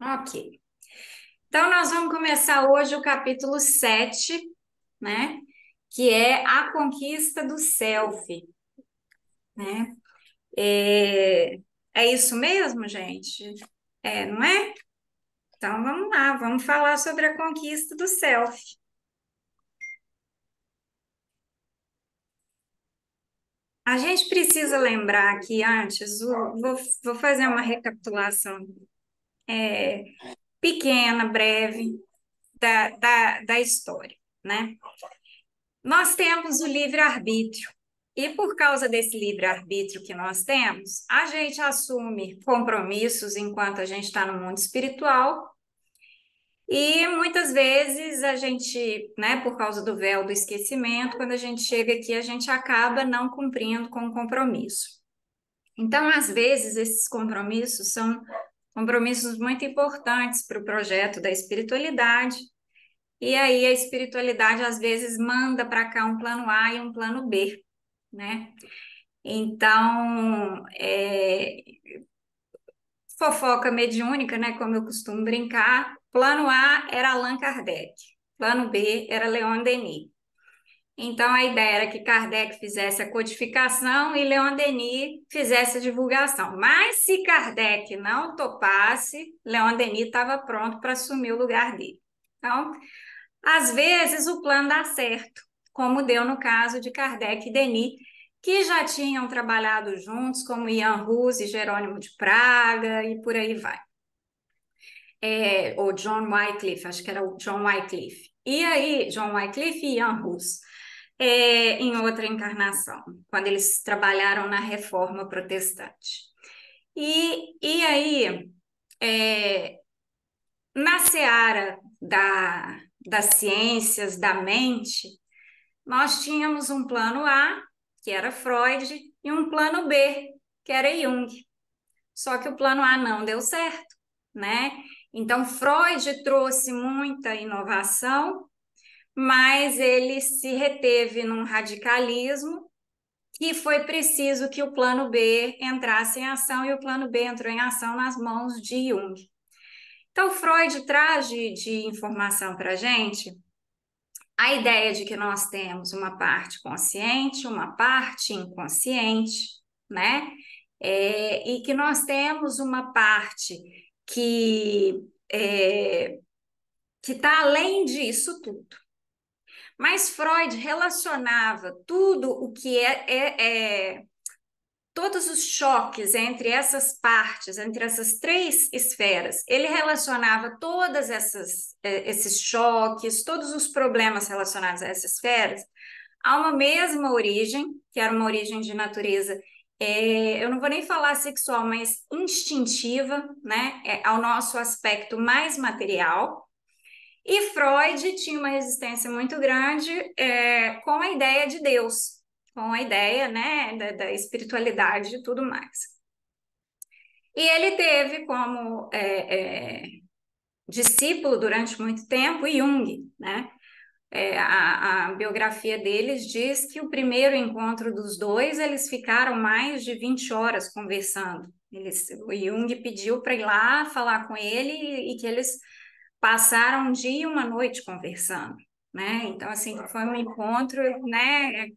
Ok. Então, nós vamos começar hoje o capítulo 7, né? Que é a conquista do self, né? É, é isso mesmo, gente? É, não é? Então, vamos lá, vamos falar sobre a conquista do self. A gente precisa lembrar aqui antes, vou fazer uma recapitulação pequena, breve, da história, né? Nós temos o livre-arbítrio. E por causa desse livre-arbítrio que nós temos, a gente assume compromissos enquanto a gente está no mundo espiritual, e muitas vezes a gente, né, por causa do véu do esquecimento, quando a gente chega aqui, a gente acaba não cumprindo com o compromisso. Então, às vezes, esses compromissos são compromissos muito importantes para o projeto da espiritualidade, e aí a espiritualidade às vezes manda para cá um plano A e um plano B, né? Então, fofoca mediúnica, né? Como eu costumo brincar, plano A era Allan Kardec, plano B era Leon Denis. Então, a ideia era que Kardec fizesse a codificação e Leon Denis fizesse a divulgação. Mas se Kardec não topasse, Leon Denis estava pronto para assumir o lugar dele. Então, às vezes o plano dá certo, como deu no caso de Kardec e Denis, que já tinham trabalhado juntos, como Ian Hus e Jerônimo de Praga, e por aí vai. Ou John Wycliffe, acho que era o John Wycliffe. E aí, John Wycliffe e Ian Hus, em outra encarnação, quando eles trabalharam na Reforma Protestante. E aí, é, na seara das ciências, da mente, nós tínhamos um plano A, que era Freud, e um plano B, que era Jung. Só que o plano A não deu certo, né? Então, Freud trouxe muita inovação, mas ele se reteve num radicalismo e foi preciso que o plano B entrasse em ação, e o plano B entrou em ação nas mãos de Jung. Então, Freud traz de informação para a gente a ideia de que nós temos uma parte consciente, uma parte inconsciente, né? E que nós temos uma parte que que está além disso tudo. Mas Freud relacionava tudo o que todos os choques entre essas partes, entre essas três esferas, ele relacionava todas esses choques, todos os problemas relacionados a essas esferas, a uma mesma origem, que era uma origem de natureza, eu não vou nem falar sexual, mas instintiva, né, ao nosso aspecto mais material. E Freud tinha uma resistência muito grande com a ideia de Deus, com a ideia, né, da espiritualidade e tudo mais. E ele teve como discípulo durante muito tempo Jung, né? A biografia deles diz que o primeiro encontro dos dois, eles ficaram mais de 20 horas conversando. O Jung pediu para ir lá falar com ele e que eles passaram um dia e uma noite conversando, né? Então, assim, foi um encontro, né?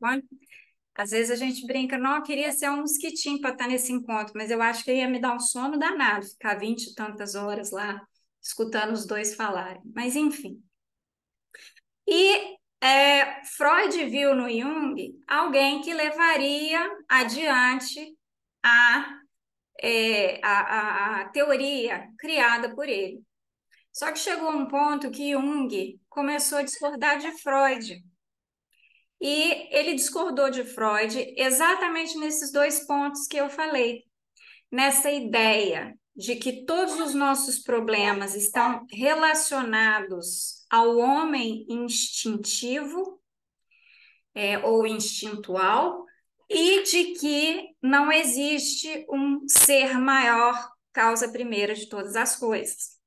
Às vezes a gente brinca, não, eu queria ser um mosquitinho para estar nesse encontro, mas eu acho que ia me dar um sono danado, ficar 20 e tantas horas lá, escutando os dois falarem. Mas, enfim. E Freud viu no Jung alguém que levaria adiante a, a teoria criada por ele. Só que chegou um ponto que Jung começou a discordar de Freud. E ele discordou de Freud exatamente nesses dois pontos que eu falei. Nessa ideia de que todos os nossos problemas estão relacionados ao homem instintivo, ou instintual, e de que não existe um ser maior, causa primeira de todas as coisas,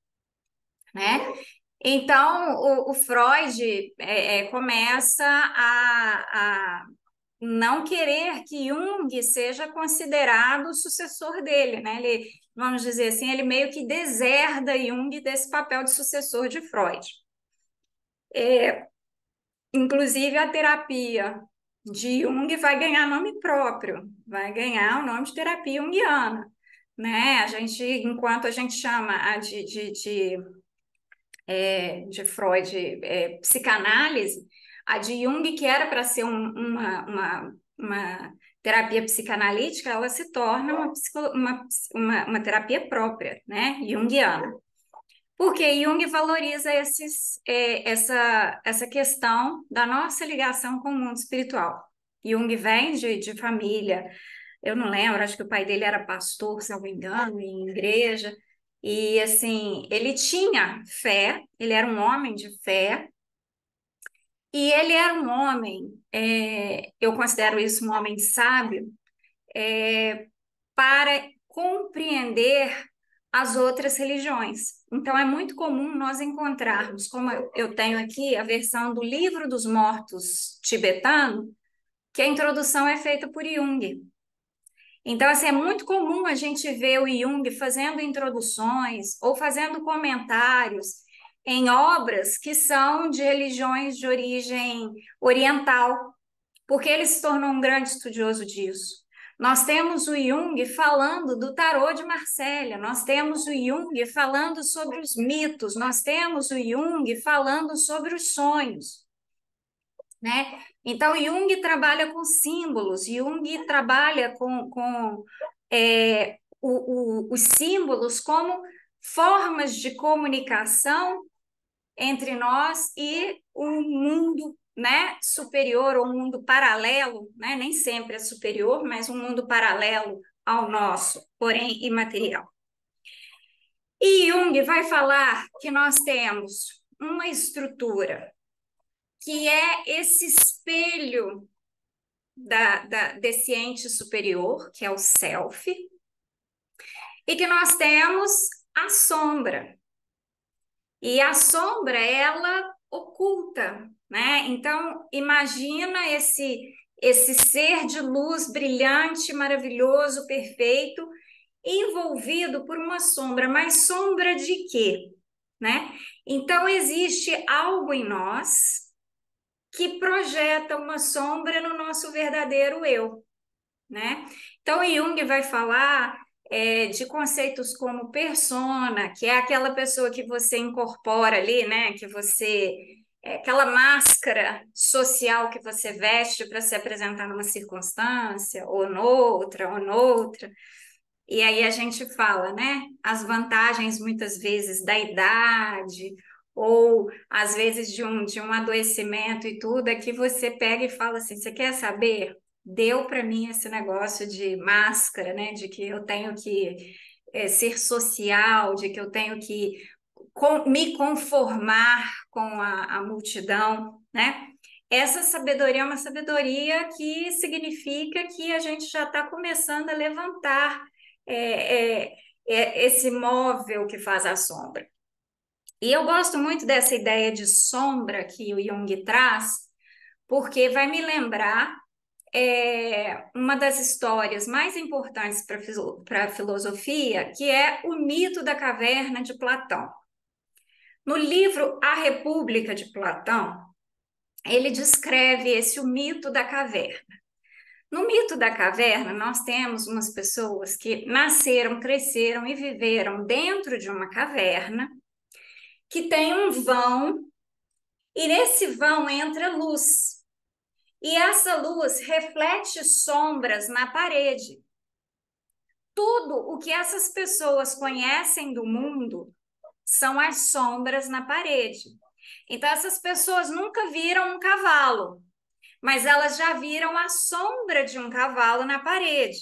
né? Então, o Freud começa não querer que Jung seja considerado o sucessor dele, né? Ele, vamos dizer assim, ele meio que deserda Jung desse papel de sucessor de Freud. Inclusive, a terapia de Jung vai ganhar nome próprio, vai ganhar o nome de terapia junguiana, né? A gente, enquanto a gente chama a de Freud psicanálise, a de Jung, que era para ser uma terapia psicanalítica, ela se torna uma terapia própria, né? Junguiana. Porque Jung valoriza essa questão da nossa ligação com o mundo espiritual. Jung vem de família, eu não lembro, acho que o pai dele era pastor, se não me engano, em igreja. E assim, ele tinha fé, ele era um homem de fé, e ele era um homem, eu considero isso um homem sábio, para compreender as outras religiões. Então, é muito comum nós encontrarmos, como eu tenho aqui a versão do Livro dos Mortos tibetano, que a introdução é feita por Jung. Então, assim, é muito comum a gente ver o Jung fazendo introduções ou fazendo comentários em obras que são de religiões de origem oriental, porque ele se tornou um grande estudioso disso. Nós temos o Jung falando do tarô de Marsella, nós temos o Jung falando sobre os mitos, nós temos o Jung falando sobre os sonhos, né? Então, Jung trabalha com símbolos, Jung trabalha os símbolos como formas de comunicação entre nós e um mundo, né, superior ou um mundo paralelo, né? Nem sempre é superior, mas um mundo paralelo ao nosso, porém imaterial. E Jung vai falar que nós temos uma estrutura que é esse espelho desse ente superior, que é o self, e que nós temos a sombra. E a sombra, ela oculta, né? Então, imagina esse ser de luz brilhante, maravilhoso, perfeito, envolvido por uma sombra, mas sombra de quê? Né? Então, existe algo em nós que projeta uma sombra no nosso verdadeiro eu, né? Então, Jung vai falar de conceitos como persona, que é aquela pessoa que você incorpora ali, né? Que você aquela máscara social que você veste para se apresentar numa circunstância, ou noutra. E aí a gente fala, né? As vantagens muitas vezes da idade, ou às vezes de um adoecimento e tudo, é que você pega e fala assim: você quer saber? Deu para mim esse negócio de máscara, né? De que eu tenho que ser social, de que eu tenho que me conformar com a multidão, né? Essa sabedoria é uma sabedoria que significa que a gente já está começando a levantar é, esse móvel que faz a sombra. E eu gosto muito dessa ideia de sombra que o Jung traz, porque vai me lembrar uma das histórias mais importantes para a filosofia, que é o mito da caverna de Platão. No livro A República de Platão, ele descreve o mito da caverna. No mito da caverna, nós temos umas pessoas que nasceram, cresceram e viveram dentro de uma caverna que tem um vão, e nesse vão entra luz. E essa luz reflete sombras na parede. Tudo o que essas pessoas conhecem do mundo são as sombras na parede. Então, essas pessoas nunca viram um cavalo, mas elas já viram a sombra de um cavalo na parede.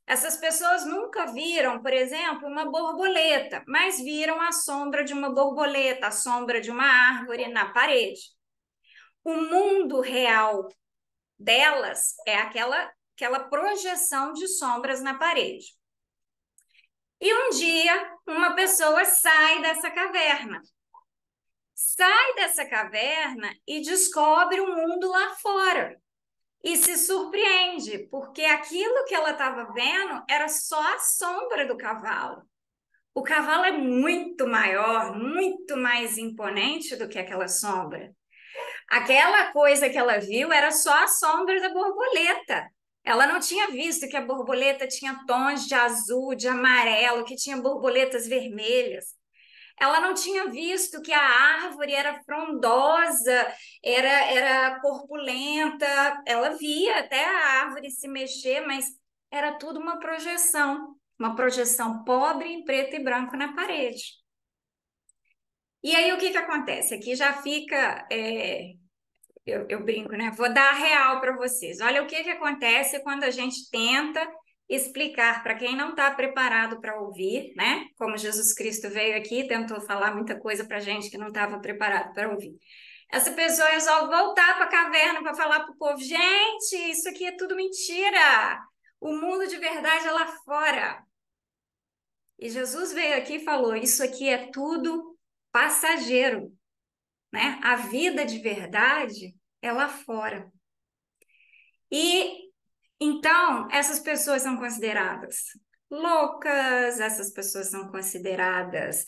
Essas pessoas nunca viram, por exemplo, uma borboleta, mas viram a sombra de uma borboleta, a sombra de uma árvore na parede. O mundo real delas é aquela projeção de sombras na parede. E um dia, uma pessoa sai dessa caverna. Sai dessa caverna e descobre o mundo lá fora. e se surpreende, porque aquilo que ela estava vendo era só a sombra do cavalo. O cavalo é muito maior, muito mais imponente do que aquela sombra. Aquela coisa que ela viu era só a sombra da borboleta. Ela não tinha visto que a borboleta tinha tons de azul, de amarelo, que tinha borboletas vermelhas. Ela não tinha visto que a árvore era frondosa, era corpulenta. Ela via até a árvore se mexer, mas era tudo uma projeção pobre em preto e branco na parede. E aí o que que acontece? Aqui já fica, eu brinco, né? Vou dar a real para vocês. Olha o que que acontece quando a gente tenta explicar para quem não está preparado para ouvir, né? Como Jesus Cristo veio aqui, tentou falar muita coisa para gente que não estava preparado para ouvir. Essa pessoa resolve voltar para a caverna para falar para o povo: gente, isso aqui é tudo mentira. O mundo de verdade é lá fora. E Jesus veio aqui e falou: isso aqui é tudo passageiro, né? A vida de verdade é lá fora. E então, essas pessoas são consideradas loucas, essas pessoas são consideradas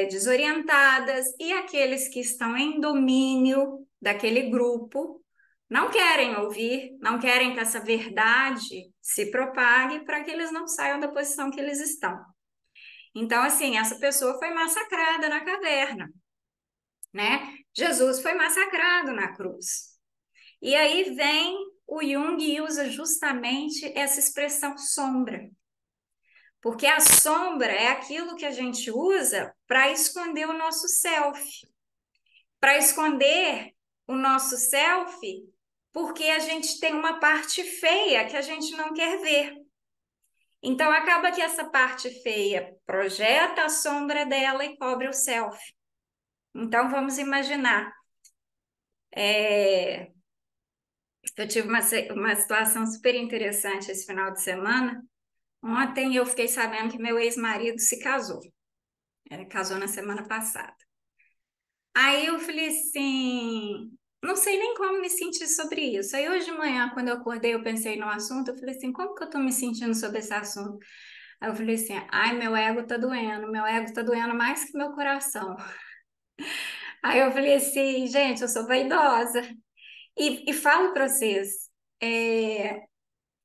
desorientadas, e aqueles que estão em domínio daquele grupo não querem ouvir, não querem que essa verdade se propague para que eles não saiam da posição que eles estão. Então, assim, essa pessoa foi massacrada na caverna, né? Jesus foi massacrado na cruz. E aí vem o Jung e usa justamente essa expressão sombra. Porque a sombra é aquilo que a gente usa para esconder o nosso self. Para esconder o nosso self, porque a gente tem uma parte feia que a gente não quer ver. Então acaba que essa parte feia projeta a sombra dela e cobre o self. Então vamos imaginar. Eu tive uma situação super interessante esse final de semana. Ontem eu fiquei sabendo que meu ex-marido se casou. Ele casou na semana passada. Aí eu falei assim, não sei nem como me sentir sobre isso. Aí hoje de manhã, quando eu acordei, eu pensei no assunto, eu falei assim, como que eu tô me sentindo sobre esse assunto? Aí eu falei assim, ai, meu ego tá doendo mais que meu coração. Aí eu falei assim, gente, eu sou vaidosa. E falo para vocês,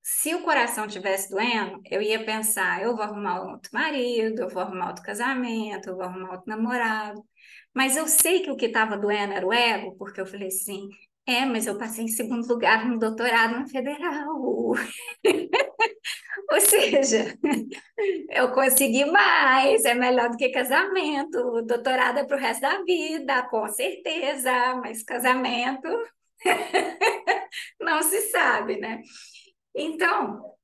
se o coração tivesse doendo, eu ia pensar, eu vou arrumar outro marido, eu vou arrumar outro casamento, eu vou arrumar outro namorado. Mas eu sei que o que estava doendo era o ego, porque eu falei assim, mas eu passei em segundo lugar no doutorado na federal. Ou seja, eu consegui mais, é melhor do que casamento. O doutorado é para o resto da vida, com certeza, mas casamento não se sabe, né? Então,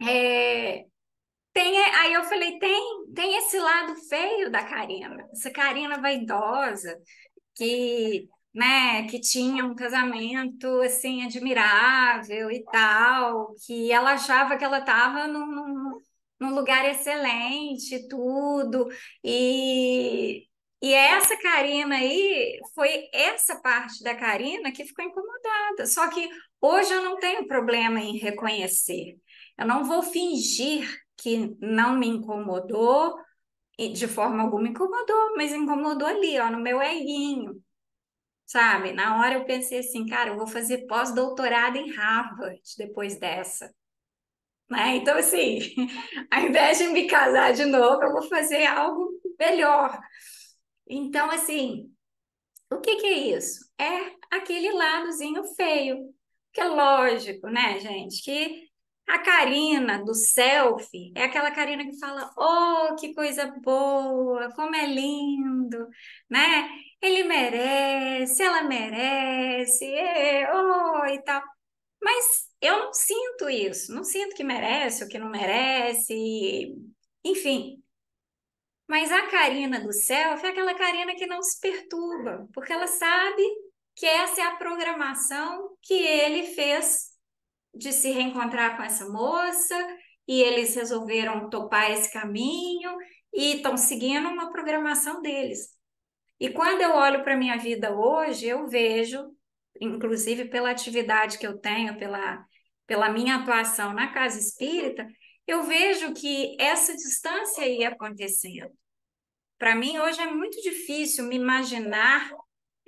é, aí eu falei, tem esse lado feio da Karina, essa Karina vaidosa, que, né, que tinha um casamento, assim, admirável e tal, que ela achava que ela estava num lugar excelente, e tudo, e... E essa Karina aí, foi essa parte da Karina que ficou incomodada. Só que hoje eu não tenho problema em reconhecer. Eu não vou fingir que não me incomodou, e de forma alguma incomodou, mas incomodou ali, ó, no meu eguinho, sabe? Na hora eu pensei assim, cara, eu vou fazer pós-doutorado em Harvard depois dessa, né? Então, assim, ao invés de me casar de novo, eu vou fazer algo melhor. Então, assim, o que que é isso? É aquele ladozinho feio, que é lógico, né, gente? Que a Karina do selfie é aquela Karina que fala: oh, que coisa boa, como é lindo, né? Ele merece, ela merece, oh, e tal. Mas eu não sinto isso, não sinto que merece ou que não merece, enfim. Mas a Karina do selfie é aquela Karina que não se perturba, porque ela sabe que essa é a programação que ele fez de se reencontrar com essa moça, e eles resolveram topar esse caminho e estão seguindo uma programação deles. E quando eu olho para a minha vida hoje, eu vejo inclusive pela atividade que eu tenho, pela minha atuação na casa espírita, eu vejo que essa distância ia acontecendo. Para mim, hoje é muito difícil me imaginar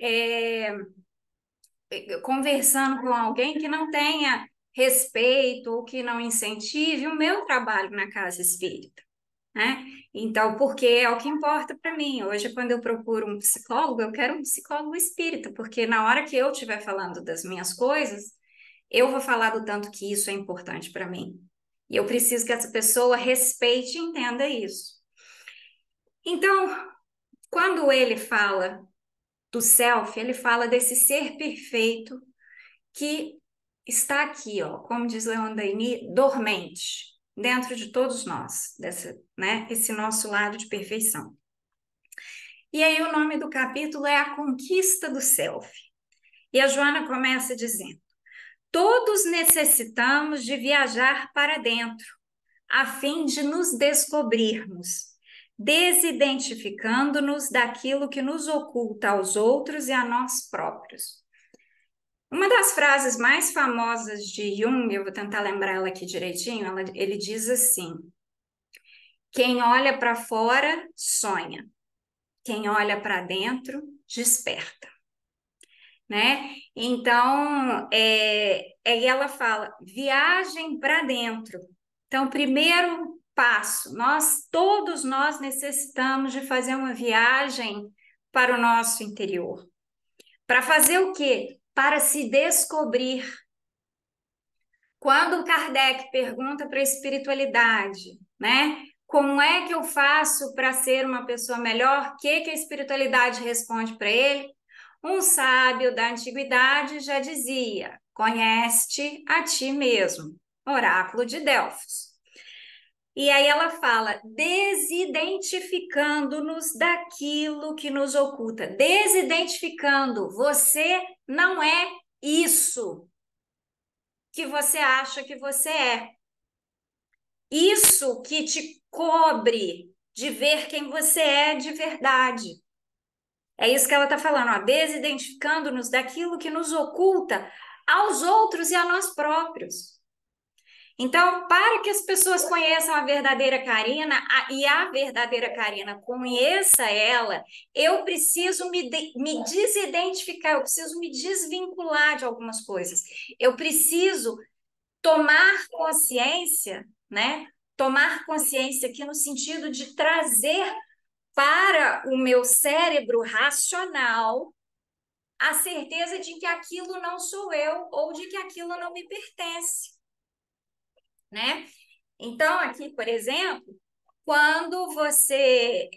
é, conversando com alguém que não tenha respeito ou que não incentive o meu trabalho na casa espírita, né? Então, porque é o que importa para mim. Hoje, quando eu procuro um psicólogo, eu quero um psicólogo espírita, porque na hora que eu estiver falando das minhas coisas, eu vou falar do tanto que isso é importante para mim. E eu preciso que essa pessoa respeite e entenda isso. Então, quando ele fala do self, ele fala desse ser perfeito que está aqui, ó, como diz Leon Denis, dormente, dentro de todos nós, esse nosso lado de perfeição. E aí o nome do capítulo é A Conquista do Self. E a Joana começa dizendo: todos necessitamos de viajar para dentro, a fim de nos descobrirmos, desidentificando-nos daquilo que nos oculta aos outros e a nós próprios. Uma das frases mais famosas de Jung, eu vou tentar lembrar ela aqui direitinho, ele diz assim: quem olha para fora sonha, quem olha para dentro desperta, né? Então, aí ela fala, viagem para dentro. Então, primeiro passo, todos nós necessitamos de fazer uma viagem para o nosso interior. Para fazer o quê? Para se descobrir. Quando Kardec pergunta para a espiritualidade, né? Como é que eu faço para ser uma pessoa melhor? O que a espiritualidade responde para ele? Um sábio da antiguidade já dizia: conhece-te a ti mesmo. Oráculo de Delfos. E aí ela fala, desidentificando-nos daquilo que nos oculta. Desidentificando, você não é isso que você acha que você é. Isso que te cobre de ver quem você é de verdade. É isso que ela está falando, ó, desidentificando-nos daquilo que nos oculta aos outros e a nós próprios. Então, para que as pessoas conheçam a verdadeira Karina e a verdadeira Karina conheça ela, eu preciso me desidentificar, eu preciso me desvincular de algumas coisas. Eu preciso tomar consciência, né? Tomar consciência aqui no sentido de trazer para o meu cérebro racional a certeza de que aquilo não sou eu ou de que aquilo não me pertence, né? Então, aqui, por exemplo, quando você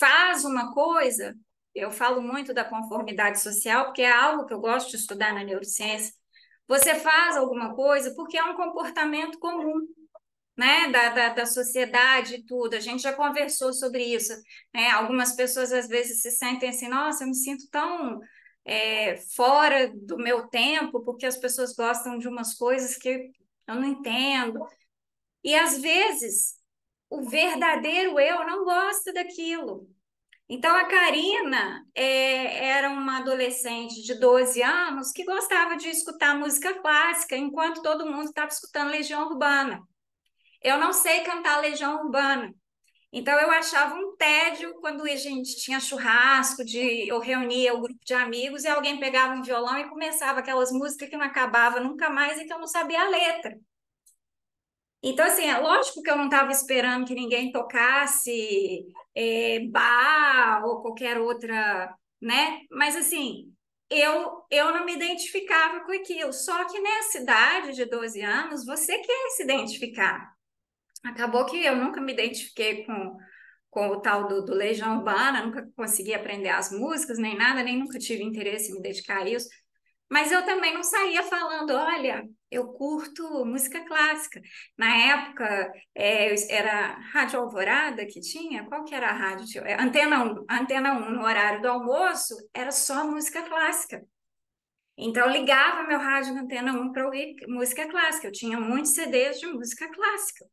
faz uma coisa, eu falo muito da conformidade social, porque é algo que eu gosto de estudar na neurociência. Você faz alguma coisa porque é um comportamento comum, né, da sociedade e tudo. A gente já conversou sobre isso, né? Algumas pessoas às vezes se sentem assim, nossa, eu me sinto tão fora do meu tempo, porque as pessoas gostam de umas coisas que eu não entendo. E às vezes o verdadeiro eu não gosta daquilo. Então, a Karina era uma adolescente de 12 anos que gostava de escutar música clássica, enquanto todo mundo estava escutando Legião Urbana. Eu não sei cantar Legião Urbana. Então, eu achava um tédio quando a gente tinha churrasco, eu reunia o grupo de amigos e alguém pegava um violão e começava aquelas músicas que não acabavam nunca mais e que eu não sabia a letra. Então, assim, é lógico que eu não estava esperando que ninguém tocasse Bach ou qualquer outra, né? Mas, assim, eu não me identificava com aquilo. Só que nessa idade de 12 anos, você quer se identificar. Acabou que eu nunca me identifiquei com o tal do Legião Urbana, nunca consegui aprender as músicas, nem nada, nem nunca tive interesse em me dedicar a isso. Mas eu também não saía falando, olha, eu curto música clássica. Na época, era Rádio Alvorada que tinha, qual que era a rádio? Antena 1. Antena 1, no horário do almoço, era só música clássica. Então, eu ligava meu rádio na Antena 1 para ouvir música clássica. Eu tinha muitos CDs de música clássica.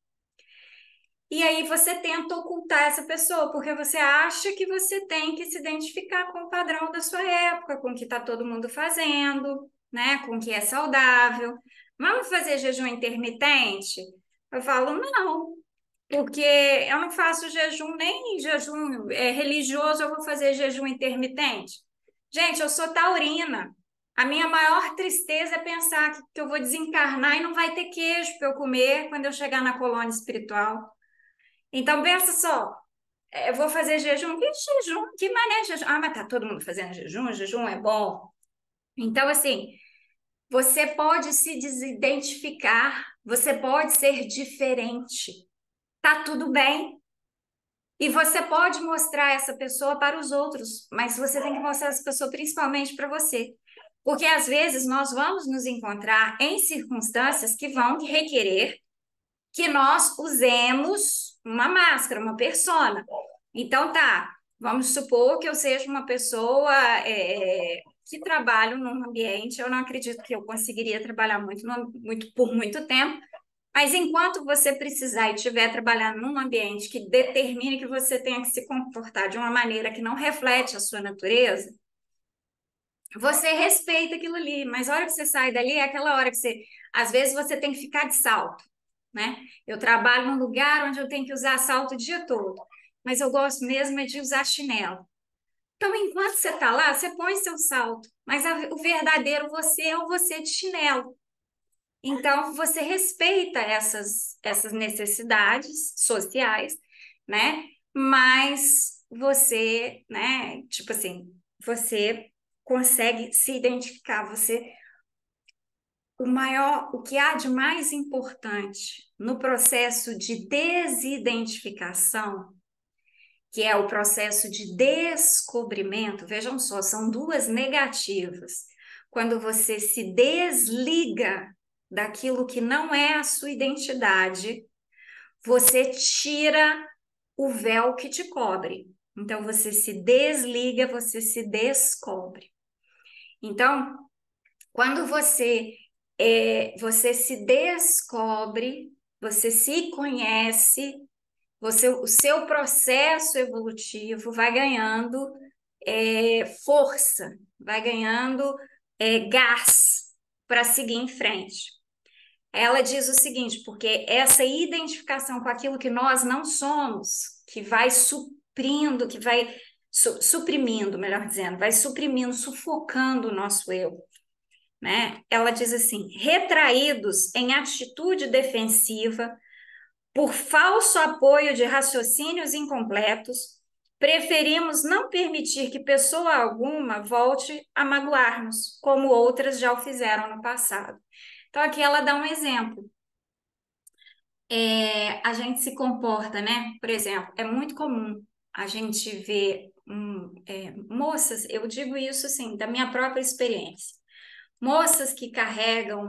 E aí você tenta ocultar essa pessoa, porque você acha que você tem que se identificar com o padrão da sua época, com o que está todo mundo fazendo, né? Com o que é saudável. Vamos fazer jejum intermitente? Eu falo, não, porque eu não faço jejum, nem jejum religioso, eu vou fazer jejum intermitente. Gente, eu sou taurina. A minha maior tristeza é pensar que eu vou desencarnar e não vai ter queijo para eu comer quando eu chegar na colônia espiritual. Então, pensa só, eu vou fazer jejum. Que jejum? Que mané de jejum? Ah, mas tá todo mundo fazendo jejum, jejum é bom. Então, assim, você pode se desidentificar, você pode ser diferente. Tá tudo bem. E você pode mostrar essa pessoa para os outros, mas você tem que mostrar essa pessoa principalmente para você. Porque às vezes nós vamos nos encontrar em circunstâncias que vão requerer que nós usemos uma máscara, uma persona. Então, tá, vamos supor que eu seja uma pessoa que trabalho num ambiente, eu não acredito que eu conseguiria trabalhar por muito tempo, mas enquanto você precisar e estiver trabalhando num ambiente que determine que você tenha que se comportar de uma maneira que não reflete a sua natureza, você respeita aquilo ali, mas a hora que você sai dali é aquela hora que você, às vezes você tem que ficar de salto, né? Eu trabalho num lugar onde eu tenho que usar salto o dia todo, mas eu gosto mesmo é de usar chinelo. Então, enquanto você está lá, você põe seu salto, mas o verdadeiro você é o você de chinelo. Então, você respeita essas necessidades sociais, né? Mas você, né? Tipo assim, você consegue se identificar, você o que há de mais importante no processo de desidentificação, que é o processo de descobrimento, vejam só, são duas negativas. Quando você se desliga daquilo que não é a sua identidade, você tira o véu que te cobre. Então, você se desliga, você se descobre. Então, quando você se descobre, você se conhece, o seu processo evolutivo vai ganhando força, vai ganhando gás para seguir em frente. Ela diz o seguinte, porque essa identificação com aquilo que nós não somos, que vai suprindo, que vai suprimindo, melhor dizendo, vai suprimindo, sufocando o nosso eu, né? Ela diz assim: retraídos em atitude defensiva, por falso apoio de raciocínios incompletos, preferimos não permitir que pessoa alguma volte a magoar-nos, como outras já o fizeram no passado. Então, aqui ela dá um exemplo. A gente se comporta, né? Por exemplo, é muito comum a gente ver moças, eu digo isso assim, da minha própria experiência, moças que carregam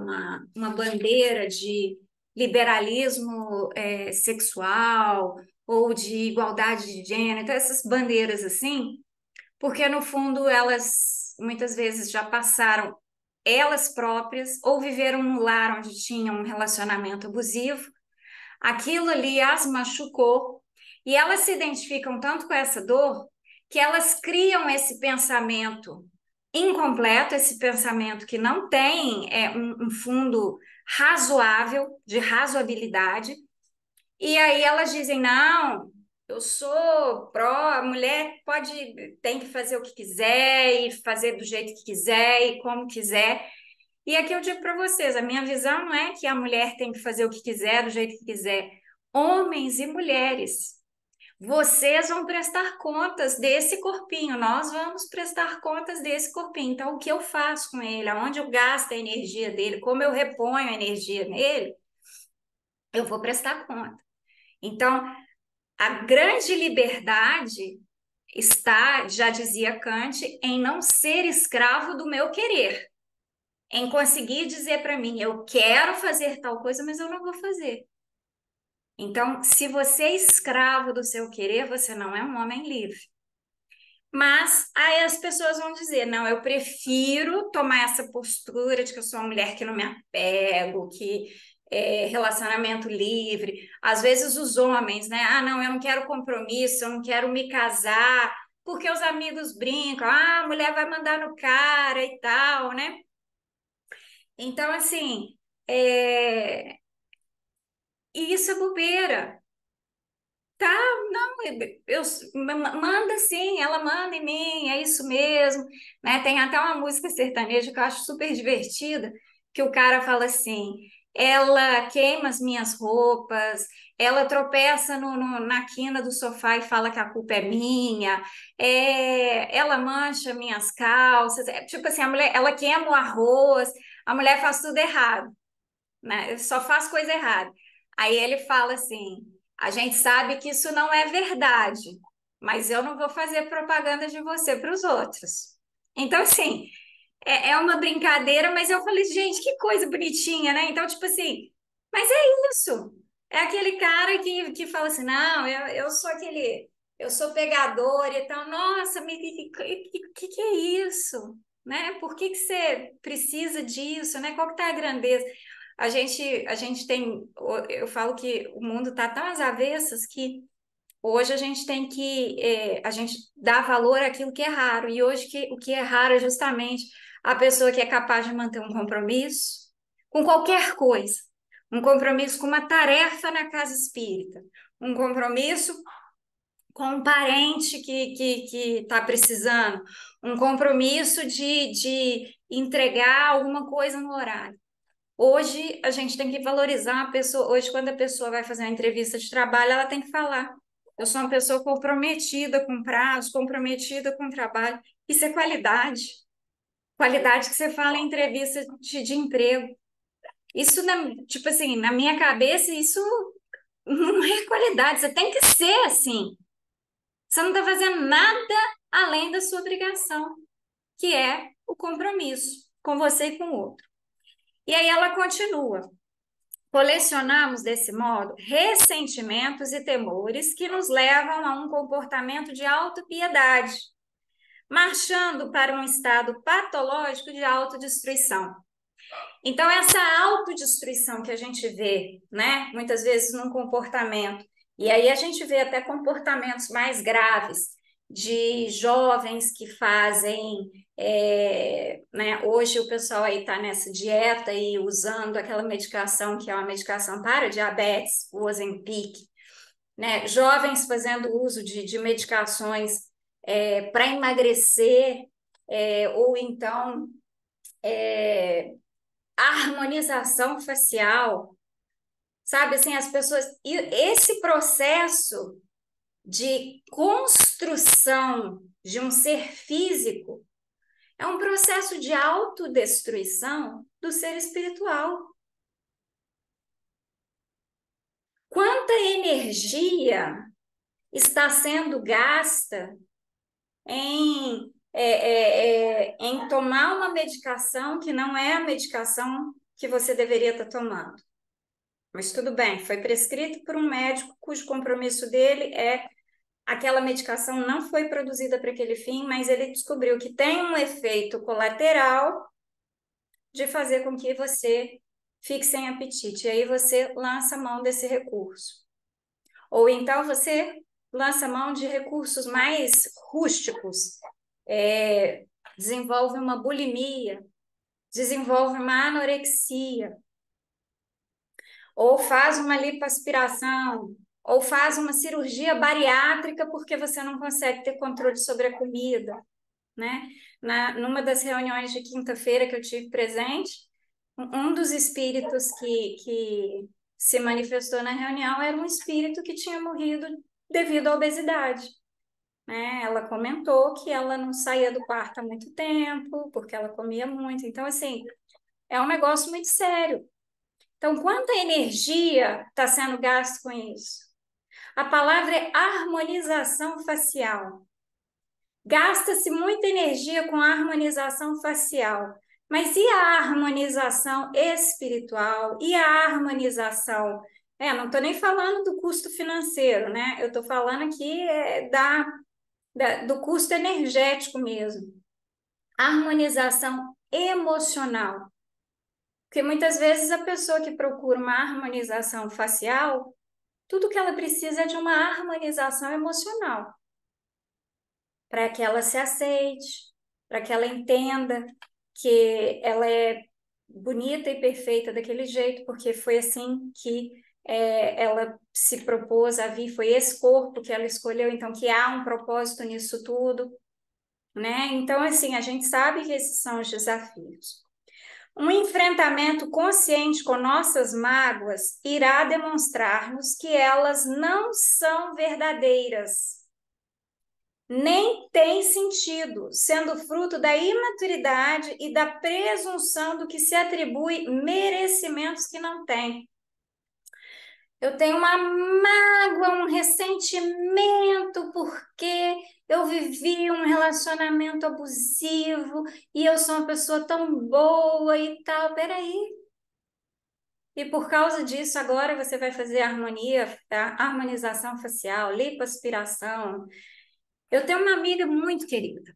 uma bandeira de liberalismo sexual ou de igualdade de gênero, então essas bandeiras assim, porque no fundo elas muitas vezes já passaram elas próprias ou viveram no lar onde tinham um relacionamento abusivo, aquilo ali as machucou e elas se identificam tanto com essa dor que elas criam esse pensamento incompleto, esse pensamento que não tem um fundo razoável, de razoabilidade, e aí elas dizem, não, eu sou pró, a mulher tem que fazer o que quiser e fazer do jeito que quiser e como quiser. E aqui eu digo para vocês, a minha visão não é que a mulher tem que fazer o que quiser, do jeito que quiser. Homens e mulheres, vocês vão prestar contas desse corpinho, nós vamos prestar contas desse corpinho. Então, o que eu faço com ele, aonde eu gasto a energia dele, como eu reponho a energia nele, eu vou prestar conta. Então, a grande liberdade está, já dizia Kant, em não ser escravo do meu querer, em conseguir dizer para mim, eu quero fazer tal coisa, mas eu não vou fazer. Então, se você é escravo do seu querer, você não é um homem livre. Mas aí as pessoas vão dizer, não, eu prefiro tomar essa postura de que eu sou uma mulher que não me apego, que relacionamento livre. Às vezes os homens, né? Ah, não, eu não quero compromisso, eu não quero me casar, porque os amigos brincam, ah, a mulher vai mandar no cara e tal, né? Então, assim, e isso é bobeira. Tá, não, manda sim, ela manda em mim, é isso mesmo, né? Tem até uma música sertaneja que eu acho super divertida, que o cara fala assim: ela queima as minhas roupas, ela tropeça na quina do sofá e fala que a culpa é minha, ela mancha minhas calças, tipo assim, a mulher, ela queima o arroz, a mulher faz tudo errado, né? Só faz coisa errada. Aí ele fala assim: a gente sabe que isso não é verdade, mas eu não vou fazer propaganda de você para os outros. Então, assim, é uma brincadeira, mas eu falei, gente, que coisa bonitinha, né? Então, tipo assim, mas é isso. É aquele cara que fala assim: não, eu sou aquele, eu sou pegador e tal. Nossa, que é isso? Né? Por que você precisa disso, né? Qual que tá a grandeza? A gente tem, eu falo que o mundo está tão às avessas que hoje a gente tem que, a gente dá valor àquilo que é raro, e hoje o que é raro é justamente a pessoa que é capaz de manter um compromisso com qualquer coisa, um compromisso com uma tarefa na casa espírita, um compromisso com um parente que está precisando, um compromisso de entregar alguma coisa no horário. Hoje a gente tem que valorizar a pessoa. Hoje, quando a pessoa vai fazer uma entrevista de trabalho, ela tem que falar: eu sou uma pessoa comprometida com prazo, comprometida com trabalho. Isso é qualidade. Qualidade que você fala em entrevista de emprego. Isso, tipo assim, na minha cabeça, isso não é qualidade. Você tem que ser assim. Você não está fazendo nada além da sua obrigação, que é o compromisso com você e com o outro. E aí ela continua. Colecionamos, desse modo, ressentimentos e temores que nos levam a um comportamento de autopiedade, marchando para um estado patológico de autodestruição. Então, essa autodestruição que a gente vê, né, muitas vezes num comportamento, e aí a gente vê até comportamentos mais graves de jovens que fazem, né, hoje o pessoal aí está nessa dieta e usando aquela medicação que é uma medicação para diabetes, o Ozempic, né, jovens fazendo uso de medicações para emagrecer, ou então harmonização facial, sabe? Assim, as pessoas. E esse processo de construção de um ser físico é um processo de autodestruição do ser espiritual. Quanta energia está sendo gasta em tomar uma medicação que não é a medicação que você deveria estar tomando? Mas tudo bem, foi prescrito por um médico cujo compromisso dele é aquela medicação não foi produzida para aquele fim, mas ele descobriu que tem um efeito colateral de fazer com que você fique sem apetite. E aí você lança mão desse recurso. Ou então você lança mão de recursos mais rústicos, desenvolve uma bulimia, desenvolve uma anorexia, ou faz uma lipoaspiração, ou faz uma cirurgia bariátrica porque você não consegue ter controle sobre a comida, né? Numa das reuniões de quinta-feira que eu tive presente, um dos espíritos que se manifestou na reunião era um espírito que tinha morrido devido à obesidade, né? Ela comentou que ela não saía do quarto há muito tempo, porque ela comia muito. Então, assim, é um negócio muito sério. Então, quanta energia está sendo gasto com isso? A palavra é harmonização facial. Gasta-se muita energia com a harmonização facial. Mas e a harmonização espiritual? E a harmonização? Não estou nem falando do custo financeiro, né? Eu estou falando aqui do custo energético mesmo. Harmonização emocional. Porque muitas vezes a pessoa que procura uma harmonização facial, tudo que ela precisa é de uma harmonização emocional, para que ela se aceite, para que ela entenda que ela é bonita e perfeita daquele jeito, porque foi assim que ela se propôs a vir, foi esse corpo que ela escolheu, então que há um propósito nisso tudo, né? Então, assim, a gente sabe que esses são os desafios. Um enfrentamento consciente com nossas mágoas irá demonstrar-nos que elas não são verdadeiras, nem têm sentido, sendo fruto da imaturidade e da presunção do que se atribui merecimentos que não têm. Eu tenho uma mágoa, um ressentimento porque eu vivi um relacionamento abusivo e eu sou uma pessoa tão boa e tal. Peraí. E por causa disso, agora você vai fazer harmonia, tá? Harmonização facial, lipoaspiração. Eu tenho uma amiga muito querida,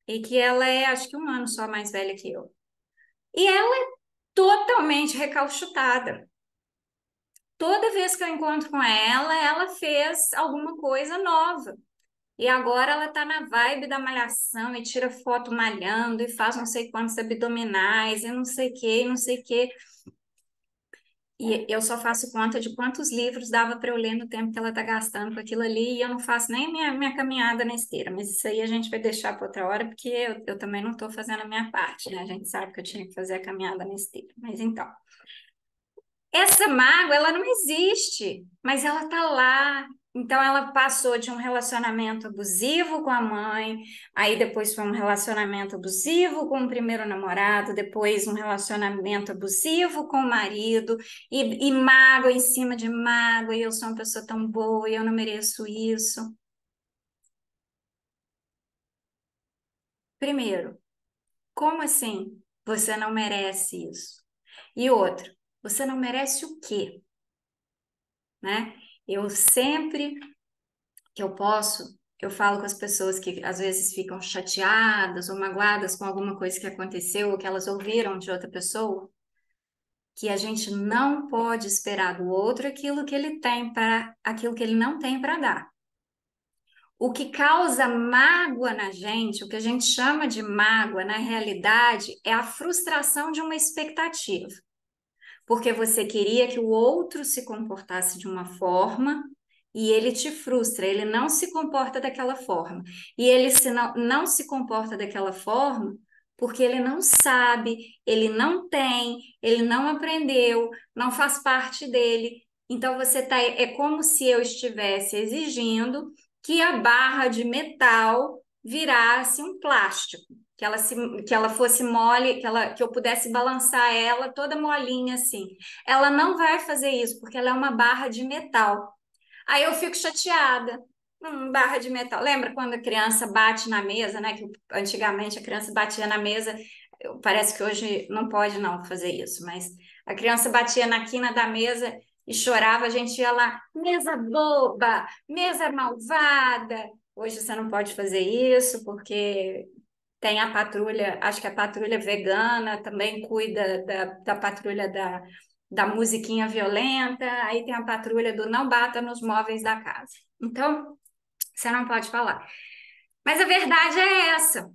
e que ela é, acho que 1 ano só mais velha que eu. E ela é totalmente recalchutada. Toda vez que eu encontro com ela, ela fez alguma coisa nova. E agora ela tá na vibe da malhação e tira foto malhando e faz não sei quantos abdominais e não sei o que, não sei o que. E eu só faço conta de quantos livros dava para eu ler no tempo que ela tá gastando com aquilo ali e eu não faço nem minha caminhada na esteira. Mas isso aí a gente vai deixar para outra hora, porque eu também não estou fazendo a minha parte, né? A gente sabe que eu tinha que fazer a caminhada na esteira. Mas então. Essa mágoa, ela não existe, mas ela tá lá. Então, ela passou de um relacionamento abusivo com a mãe, aí depois foi um relacionamento abusivo com o primeiro namorado, depois um relacionamento abusivo com o marido, e mágoa em cima de mágoa, e eu sou uma pessoa tão boa, e eu não mereço isso. Primeiro, como assim você não merece isso? E outro, você não merece o quê? Né? Eu sempre que eu posso, eu falo com as pessoas que às vezes ficam chateadas ou magoadas com alguma coisa que aconteceu ou que elas ouviram de outra pessoa, que a gente não pode esperar do outro aquilo que ele tem para aquilo que ele não tem para dar. O que causa mágoa na gente, o que a gente chama de mágoa, na realidade, é a frustração de uma expectativa. Porque você queria que o outro se comportasse de uma forma e ele te frustra, ele não se comporta daquela forma. E ele não se comporta daquela forma porque ele não sabe, ele não tem, ele não aprendeu, não faz parte dele. Então você tá, é como se eu estivesse exigindo que a barra de metal virasse um plástico, que ela fosse mole, que eu pudesse balançar ela toda molinha assim. Ela não vai fazer isso porque ela é uma barra de metal. Aí eu fico chateada. Barra de metal. Lembra quando a criança bate na mesa, né? Que antigamente a criança batia na mesa. Parece que hoje não pode não fazer isso, mas a criança batia na quina da mesa e chorava, a gente ia lá, mesa boba, mesa malvada. Hoje você não pode fazer isso porque tem a patrulha, acho que a patrulha vegana também cuida da patrulha da musiquinha violenta, aí tem a patrulha do não bata nos móveis da casa. Então, você não pode falar. Mas a verdade é essa.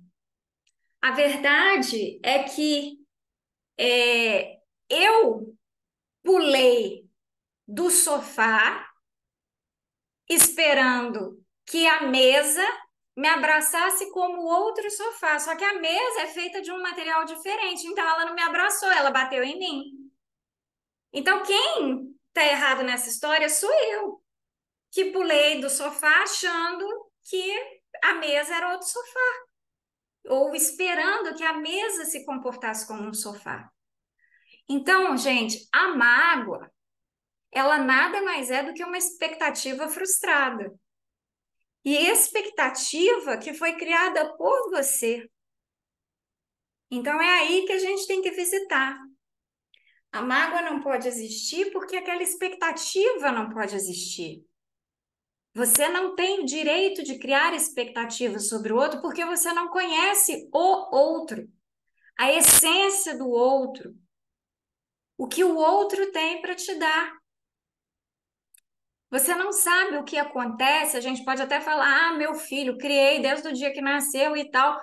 A verdade é que eu pulei do sofá esperando que a mesa me abraçasse como o outro sofá. Só que a mesa é feita de um material diferente, então ela não me abraçou, ela bateu em mim. Então quem está errado nessa história sou eu, que pulei do sofá achando que a mesa era outro sofá, ou esperando que a mesa se comportasse como um sofá. Então, gente, a mágoa, ela nada mais é do que uma expectativa frustrada. E expectativa que foi criada por você. Então é aí que a gente tem que visitar. A mágoa não pode existir porque aquela expectativa não pode existir. Você não tem o direito de criar expectativas sobre o outro porque você não conhece o outro. a essência do outro, o que o outro tem para te dar. Você não sabe o que acontece, a gente pode até falar, meu filho, criei desde o dia que nasceu e tal,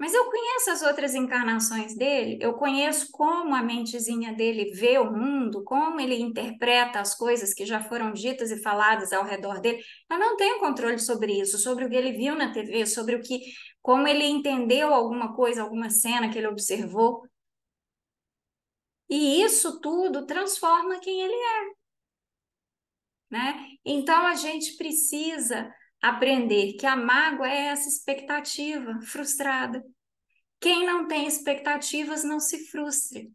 mas eu conheço as outras encarnações dele, eu conheço como a mentezinha dele vê o mundo, como ele interpreta as coisas que já foram ditas e faladas ao redor dele. Eu não tenho controle sobre isso, sobre o que ele viu na TV, sobre o que, como ele entendeu alguma coisa, alguma cena que ele observou. E isso tudo transforma quem ele é, né? Então a gente precisa aprender que a mágoa é essa expectativa frustrada. Quem não tem expectativas não se frustre.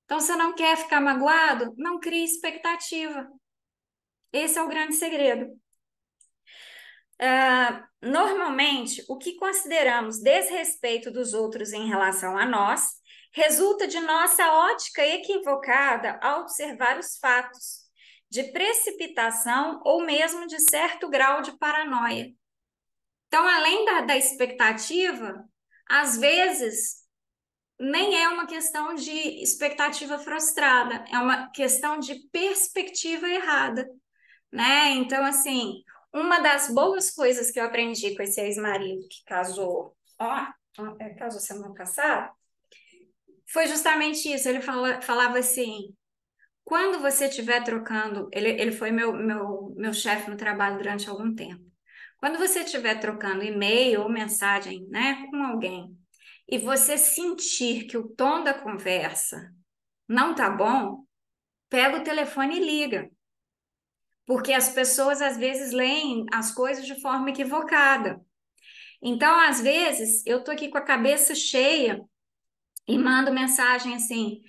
Então, você não quer ficar magoado? Não crie expectativa. Esse é o grande segredo. Normalmente, o que consideramos desrespeito dos outros em relação a nós resulta de nossa ótica equivocada ao observar os fatos, de precipitação ou mesmo de certo grau de paranoia. Então, além da expectativa, às vezes nem é uma questão de expectativa frustrada, é uma questão de perspectiva errada, né? Então, assim, uma das boas coisas que eu aprendi com esse ex-marido que casou, casou semana passada, foi justamente isso. Ele falava assim: quando você estiver trocando, ele foi meu chefe no trabalho durante algum tempo. Quando você estiver trocando e-mail ou mensagem, né, com alguém, e você sentir que o tom da conversa não tá bom, pega o telefone e liga. Porque as pessoas às vezes leem as coisas de forma equivocada. Então, às vezes, eu tô aqui com a cabeça cheia e mando mensagem assim.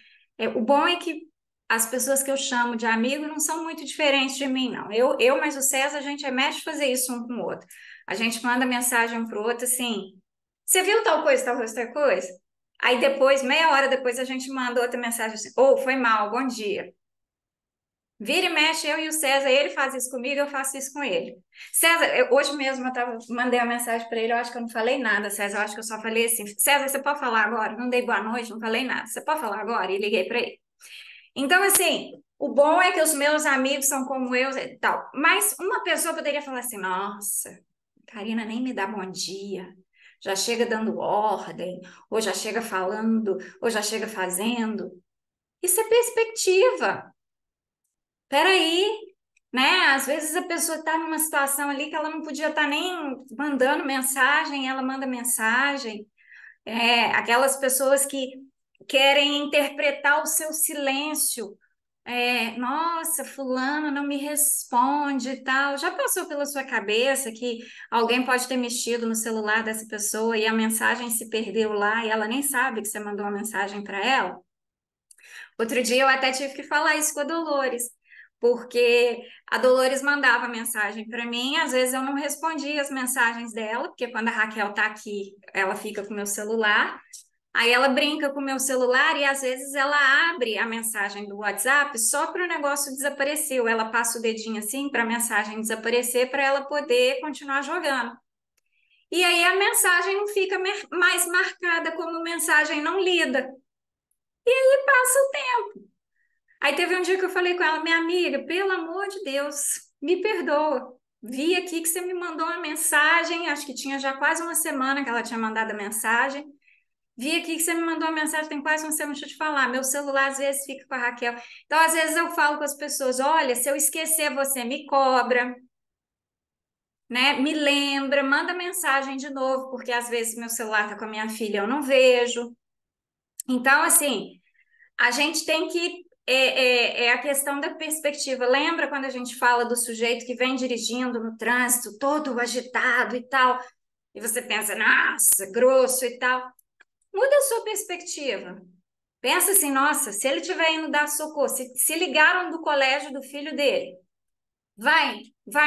O bom é que as pessoas que eu chamo de amigo não são muito diferentes de mim, não. Eu mais o César, a gente é mestre de fazer isso um com o outro. A gente manda mensagem um pro outro assim: você viu tal coisa, tal coisa, tal coisa? Aí depois, meia hora depois, a gente manda outra mensagem assim: foi mal, bom dia. Vira e mexe, eu e o César, ele faz isso comigo, eu faço isso com ele. César, hoje mesmo mandei uma mensagem para ele, eu acho que eu não falei nada, César, eu acho que eu só falei assim: César, você pode falar agora? Não dei boa noite, não falei nada. Você pode falar agora? E liguei para ele. Então, assim, o bom é que os meus amigos são como eu e tal. Mas uma pessoa poderia falar assim: nossa, Karina nem me dá bom dia. Já chega dando ordem, ou já chega falando, ou já chega fazendo. Isso é perspectiva. Peraí, né? Às vezes a pessoa está numa situação ali que ela não podia estar nem mandando mensagem, ela manda mensagem. Aquelas pessoas que querem interpretar o seu silêncio. Nossa, fulano não me responde e tal. Já passou pela sua cabeça que alguém pode ter mexido no celular dessa pessoa e a mensagem se perdeu lá e ela nem sabe que você mandou uma mensagem para ela? Outro dia eu até tive que falar isso com a Dolores, porque a Dolores mandava mensagem para mim, às vezes eu não respondia as mensagens dela, porque quando a Raquel tá aqui, ela fica com o meu celular. Aí ela brinca com o meu celular e às vezes ela abre a mensagem do WhatsApp só para o negócio desaparecer. Ou ela passa o dedinho assim para a mensagem desaparecer para ela poder continuar jogando. E aí a mensagem não fica mais marcada como mensagem não lida. E passa o tempo. Aí teve um dia que eu falei com ela: minha amiga, pelo amor de Deus, me perdoa. Vi aqui que você me mandou uma mensagem, acho que tinha já quase uma semana que ela tinha mandado a mensagem. Vi aqui que você me mandou uma mensagem, tem quase uma semana, deixa eu te falar. Meu celular às vezes fica com a Raquel. Então, às vezes eu falo com as pessoas: olha, se eu esquecer, você me cobra, né? Me lembra, manda mensagem de novo, porque às vezes meu celular tá com a minha filha, eu não vejo. Então, assim, a gente tem que. É a questão da perspectiva. Lembra quando a gente fala do sujeito que vem dirigindo no trânsito, todo agitado e tal, e você pensa: nossa, grosso e tal. Muda a sua perspectiva. Pensa assim: nossa, se ele estiver indo dar socorro, se ligaram do colégio do filho dele, vai,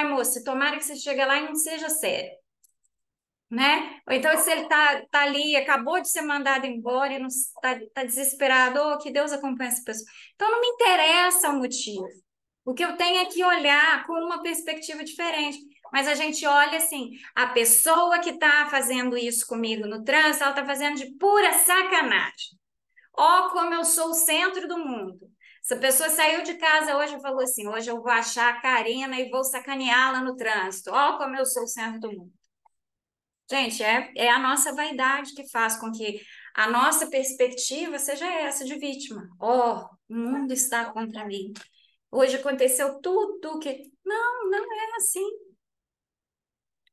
moça, tomara que você chegue lá e não seja sério, né? Ou então, se ele tá ali, acabou de ser mandado embora e não tá desesperado, que Deus acompanhe essa pessoa. Então, não me interessa o motivo. O que eu tenho é que olhar com uma perspectiva diferente. Mas a gente olha assim: a pessoa que está fazendo isso comigo no trânsito, ela está fazendo de pura sacanagem. Ó, como eu sou o centro do mundo. Essa pessoa saiu de casa hoje e falou assim: hoje eu vou achar a Karina e vou sacaneá-la no trânsito. Ó, como eu sou o centro do mundo. Gente, é a nossa vaidade que faz com que a nossa perspectiva seja essa de vítima. Ó, o mundo está contra mim. Hoje aconteceu tudo que. Não, não é assim,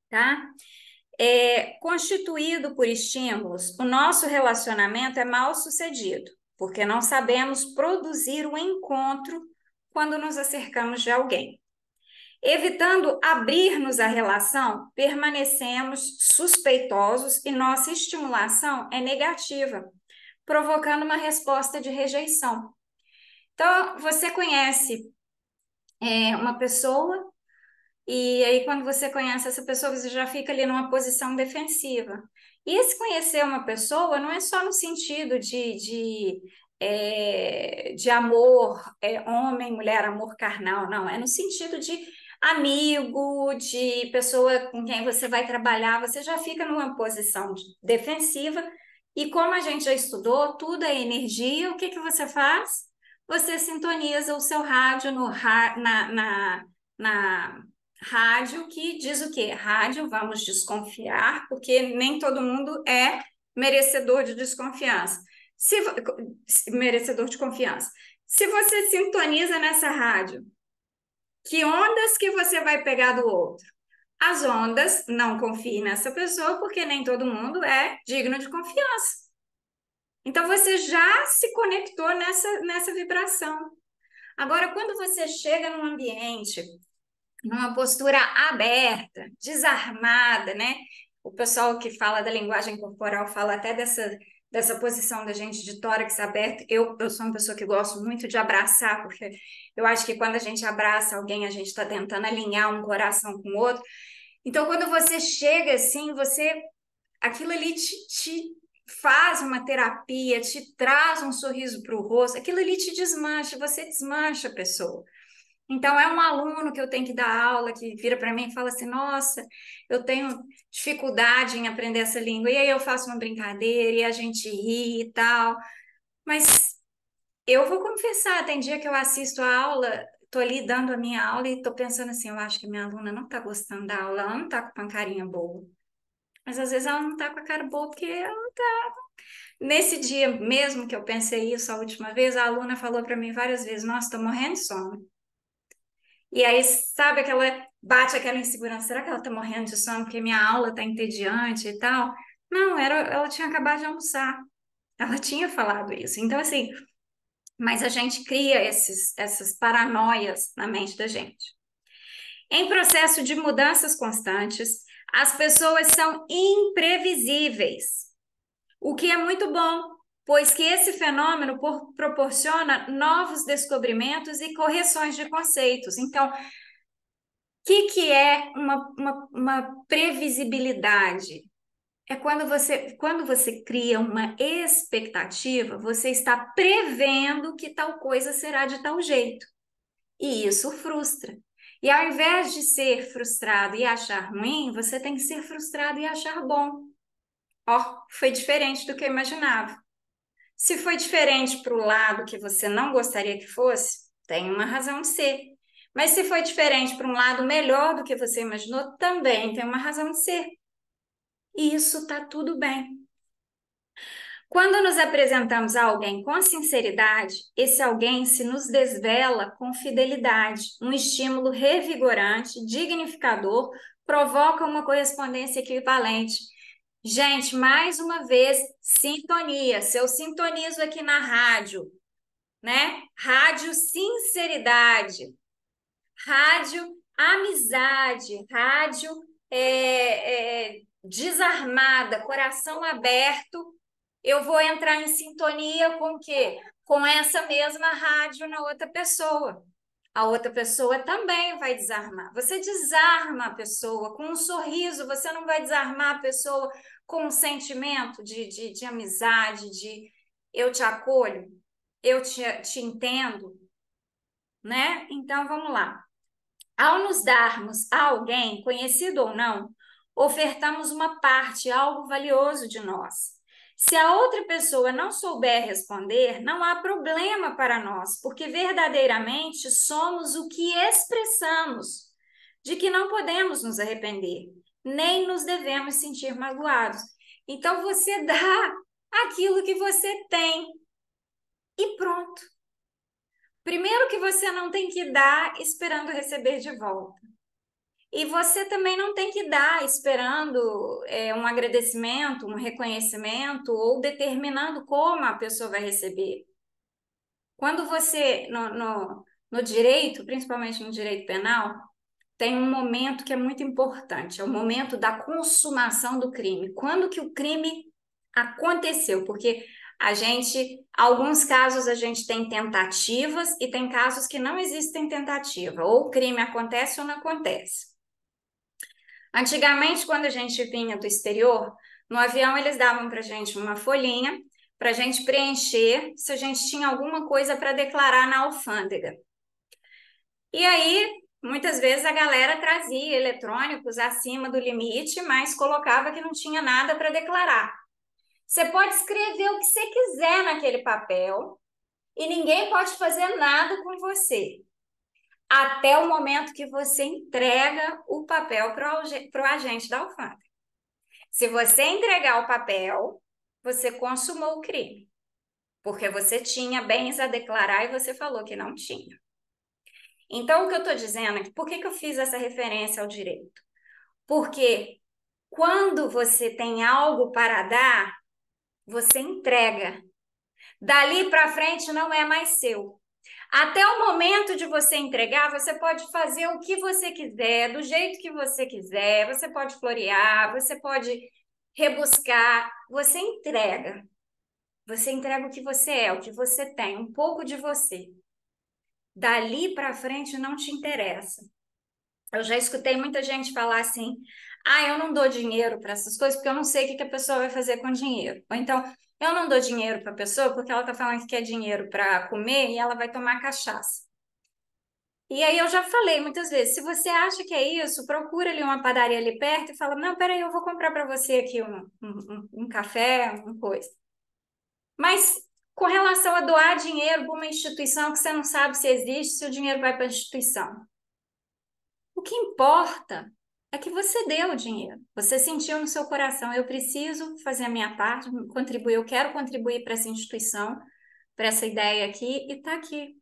tá? Constituído por estímulos, o nosso relacionamento é mal sucedido, porque não sabemos produzir um encontro quando nos acercamos de alguém. Evitando abrir-nos à relação, permanecemos suspeitosos e nossa estimulação é negativa, provocando uma resposta de rejeição. Então, você conhece uma pessoa e aí, quando você conhece essa pessoa, você já fica ali numa posição defensiva. E esse conhecer uma pessoa não é só no sentido de amor, homem, mulher, amor carnal, não. É no sentido de amigo, de pessoa com quem você vai trabalhar, você já fica numa posição defensiva. E como a gente já estudou, tudo é energia, o que que você faz? Você sintoniza o seu rádio na rádio, que diz o quê? Rádio, vamos desconfiar, porque nem todo mundo é merecedor de desconfiança. Merecedor de confiança. Se você sintoniza nessa rádio, que ondas que você vai pegar do outro? As ondas, não confie nessa pessoa, porque nem todo mundo é digno de confiança. Então você já se conectou nessa vibração. Agora, quando você chega num ambiente numa postura aberta, desarmada, né? O pessoal que fala da linguagem corporal fala até dessa posição da gente de tórax aberto. Eu sou uma pessoa que gosto muito de abraçar, porque eu acho que quando a gente abraça alguém, a gente está tentando alinhar um coração com o outro. Então, quando você chega assim, aquilo ali te faz uma terapia, te traz um sorriso para o rosto, aquilo ali te desmancha, você desmancha a pessoa. Então, é um aluno que eu tenho que dar aula, que vira para mim e fala assim: Nossa, eu tenho dificuldade em aprender essa língua. E aí eu faço uma brincadeira e a gente ri e tal. Mas eu vou confessar: tem dia que eu assisto a aula, estou ali dando a minha aula e estou pensando assim: eu acho que minha aluna não está gostando da aula, ela não está com uma carinha boa. Mas às vezes ela não está com a cara boa porque ela não tá. Nesse dia mesmo que eu pensei isso a última vez, a aluna falou para mim várias vezes: Nossa, estou morrendo de sono. E aí, sabe, bate aquela insegurança, será que ela tá morrendo de sono porque minha aula tá entediante e tal? Não, ela tinha acabado de almoçar. Ela tinha falado isso. Então, assim, mas a gente cria essas paranoias na mente da gente. Em processo de mudanças constantes, as pessoas são imprevisíveis, o que é muito bom, pois que esse fenômeno proporciona novos descobrimentos e correções de conceitos. Então, que é uma previsibilidade? É quando você cria uma expectativa, você está prevendo que tal coisa será de tal jeito. E isso frustra. E ao invés de ser frustrado e achar ruim, você tem que ser frustrado e achar bom. Ó, foi diferente do que eu imaginava. Se foi diferente para o lado que você não gostaria que fosse, tem uma razão de ser. Mas se foi diferente para um lado melhor do que você imaginou, também tem uma razão de ser. E isso está tudo bem. Quando nos apresentamos a alguém com sinceridade, esse alguém se nos desvela com fidelidade, um estímulo revigorante, dignificador, provoca uma correspondência equivalente. Gente, mais uma vez, sintonia. Se eu sintonizo aqui na rádio, né? Rádio sinceridade, rádio amizade, rádio desarmada, coração aberto, eu vou entrar em sintonia com o quê? Com essa mesma rádio na outra pessoa. A outra pessoa também vai desarmar. Você desarma a pessoa com um sorriso, você não vai desarmar a pessoa com um sentimento de amizade, de eu te acolho, eu te entendo, né? Então vamos lá. Ao nos darmos a alguém, conhecido ou não, ofertamos uma parte, algo valioso de nós. Se a outra pessoa não souber responder, não há problema para nós, porque verdadeiramente somos o que expressamos, de que não podemos nos arrepender, nem nos devemos sentir magoados. Então você dá aquilo que você tem e pronto. Primeiro que você não tem que dar esperando receber de volta. E você também não tem que dar esperando um agradecimento, um reconhecimento ou determinando como a pessoa vai receber. Quando você, no direito, principalmente no direito penal, tem um momento que é muito importante, é o momento da consumação do crime. Quando que o crime aconteceu? Porque alguns casos a gente tem tentativas e tem casos que não existem tentativa, ou o crime acontece ou não acontece. Antigamente, quando a gente vinha do exterior, no avião eles davam para a gente uma folhinha para a gente preencher se a gente tinha alguma coisa para declarar na alfândega. E aí, muitas vezes a galera trazia eletrônicos acima do limite, mas colocava que não tinha nada para declarar. Você pode escrever o que você quiser naquele papel e ninguém pode fazer nada com você, até o momento que você entrega o papel para o agente da alfândega. Se você entregar o papel, você consumou o crime, porque você tinha bens a declarar e você falou que não tinha. Então, o que eu estou dizendo é que por que eu fiz essa referência ao direito? Porque quando você tem algo para dar, você entrega. Dali para frente não é mais seu. Até o momento de você entregar, você pode fazer o que você quiser, do jeito que você quiser, você pode florear, você pode rebuscar, você entrega. Você entrega o que você é, o que você tem, um pouco de você. Dali para frente não te interessa. Eu já escutei muita gente falar assim: ah, eu não dou dinheiro para essas coisas porque eu não sei o que a pessoa vai fazer com dinheiro. Ou então, eu não dou dinheiro para a pessoa porque ela está falando que quer dinheiro para comer e ela vai tomar cachaça. E aí eu já falei muitas vezes, se você acha que é isso, procura ali uma padaria ali perto e fala, não, peraí, eu vou comprar para você aqui um café, uma coisa. Mas com relação a doar dinheiro para uma instituição que você não sabe se existe, se o dinheiro vai para a instituição. O que importa é que você deu o dinheiro. Você sentiu no seu coração, eu preciso fazer a minha parte, contribuir, eu quero contribuir para essa instituição, para essa ideia aqui, e está aqui.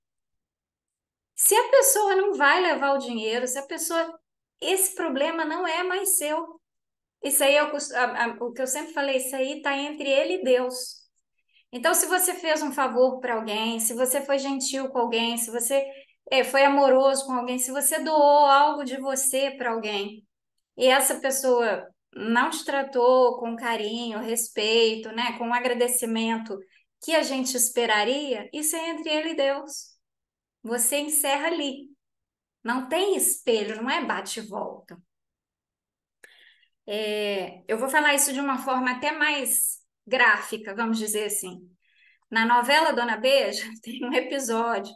Se a pessoa não vai levar o dinheiro, se a pessoa. Esse problema não é mais seu. Isso aí é o que eu sempre falei, isso aí está entre ele e Deus. Então, se você fez um favor para alguém, se você foi gentil com alguém, se você foi amoroso com alguém, se você doou algo de você para alguém, e essa pessoa não te tratou com carinho, respeito, né, com um agradecimento que a gente esperaria, isso é entre ele e Deus. Você encerra ali. Não tem espelho, não é bate e volta. Eu vou falar isso de uma forma até mais gráfica, vamos dizer assim. Na novela Dona Beija, tem um episódio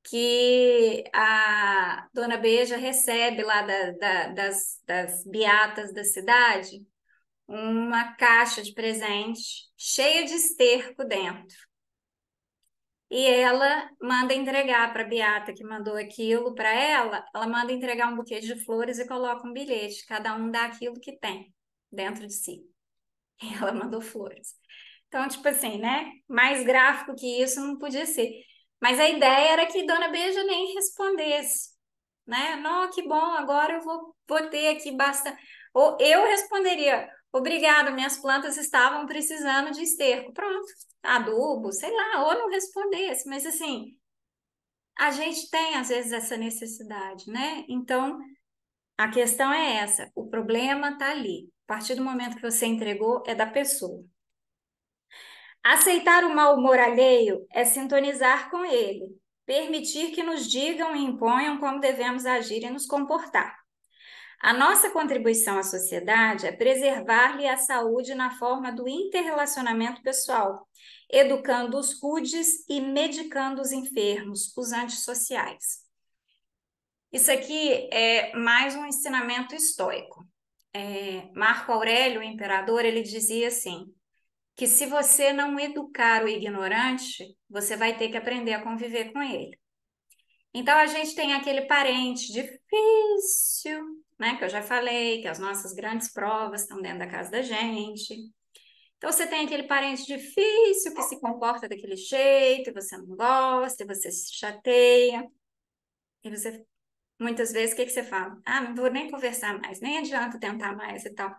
que a Dona Beija recebe lá das beatas da cidade uma caixa de presente cheia de esterco dentro. E ela manda entregar para a beata que mandou aquilo para ela manda entregar um buquê de flores e coloca um bilhete, cada um dá aquilo que tem dentro de si. E ela mandou flores. Então, tipo assim, né? Mais gráfico que isso não podia ser. Mas a ideia era que Dona Beija nem respondesse, né? Não, que bom, agora eu vou ter aqui basta. Ou eu responderia, obrigada, minhas plantas estavam precisando de esterco. Pronto, adubo, sei lá, ou não respondesse, mas assim, a gente tem às vezes essa necessidade, né? Então, a questão é essa, o problema está ali. A partir do momento que você entregou, é da pessoa. Aceitar o mau humor alheio é sintonizar com ele, permitir que nos digam e imponham como devemos agir e nos comportar. A nossa contribuição à sociedade é preservar-lhe a saúde na forma do interrelacionamento pessoal, educando os rudes e medicando os enfermos, os antissociais. Isso aqui é mais um ensinamento estoico. Marco Aurélio, o imperador, ele dizia assim: que se você não educar o ignorante, você vai ter que aprender a conviver com ele. Então, a gente tem aquele parente difícil, né? Que eu já falei, que as nossas grandes provas estão dentro da casa da gente. Então, você tem aquele parente difícil que se comporta daquele jeito, e você não gosta, e você se chateia. E você, muitas vezes, o que que você fala? Ah, não vou nem conversar mais, nem adianta tentar mais e tal.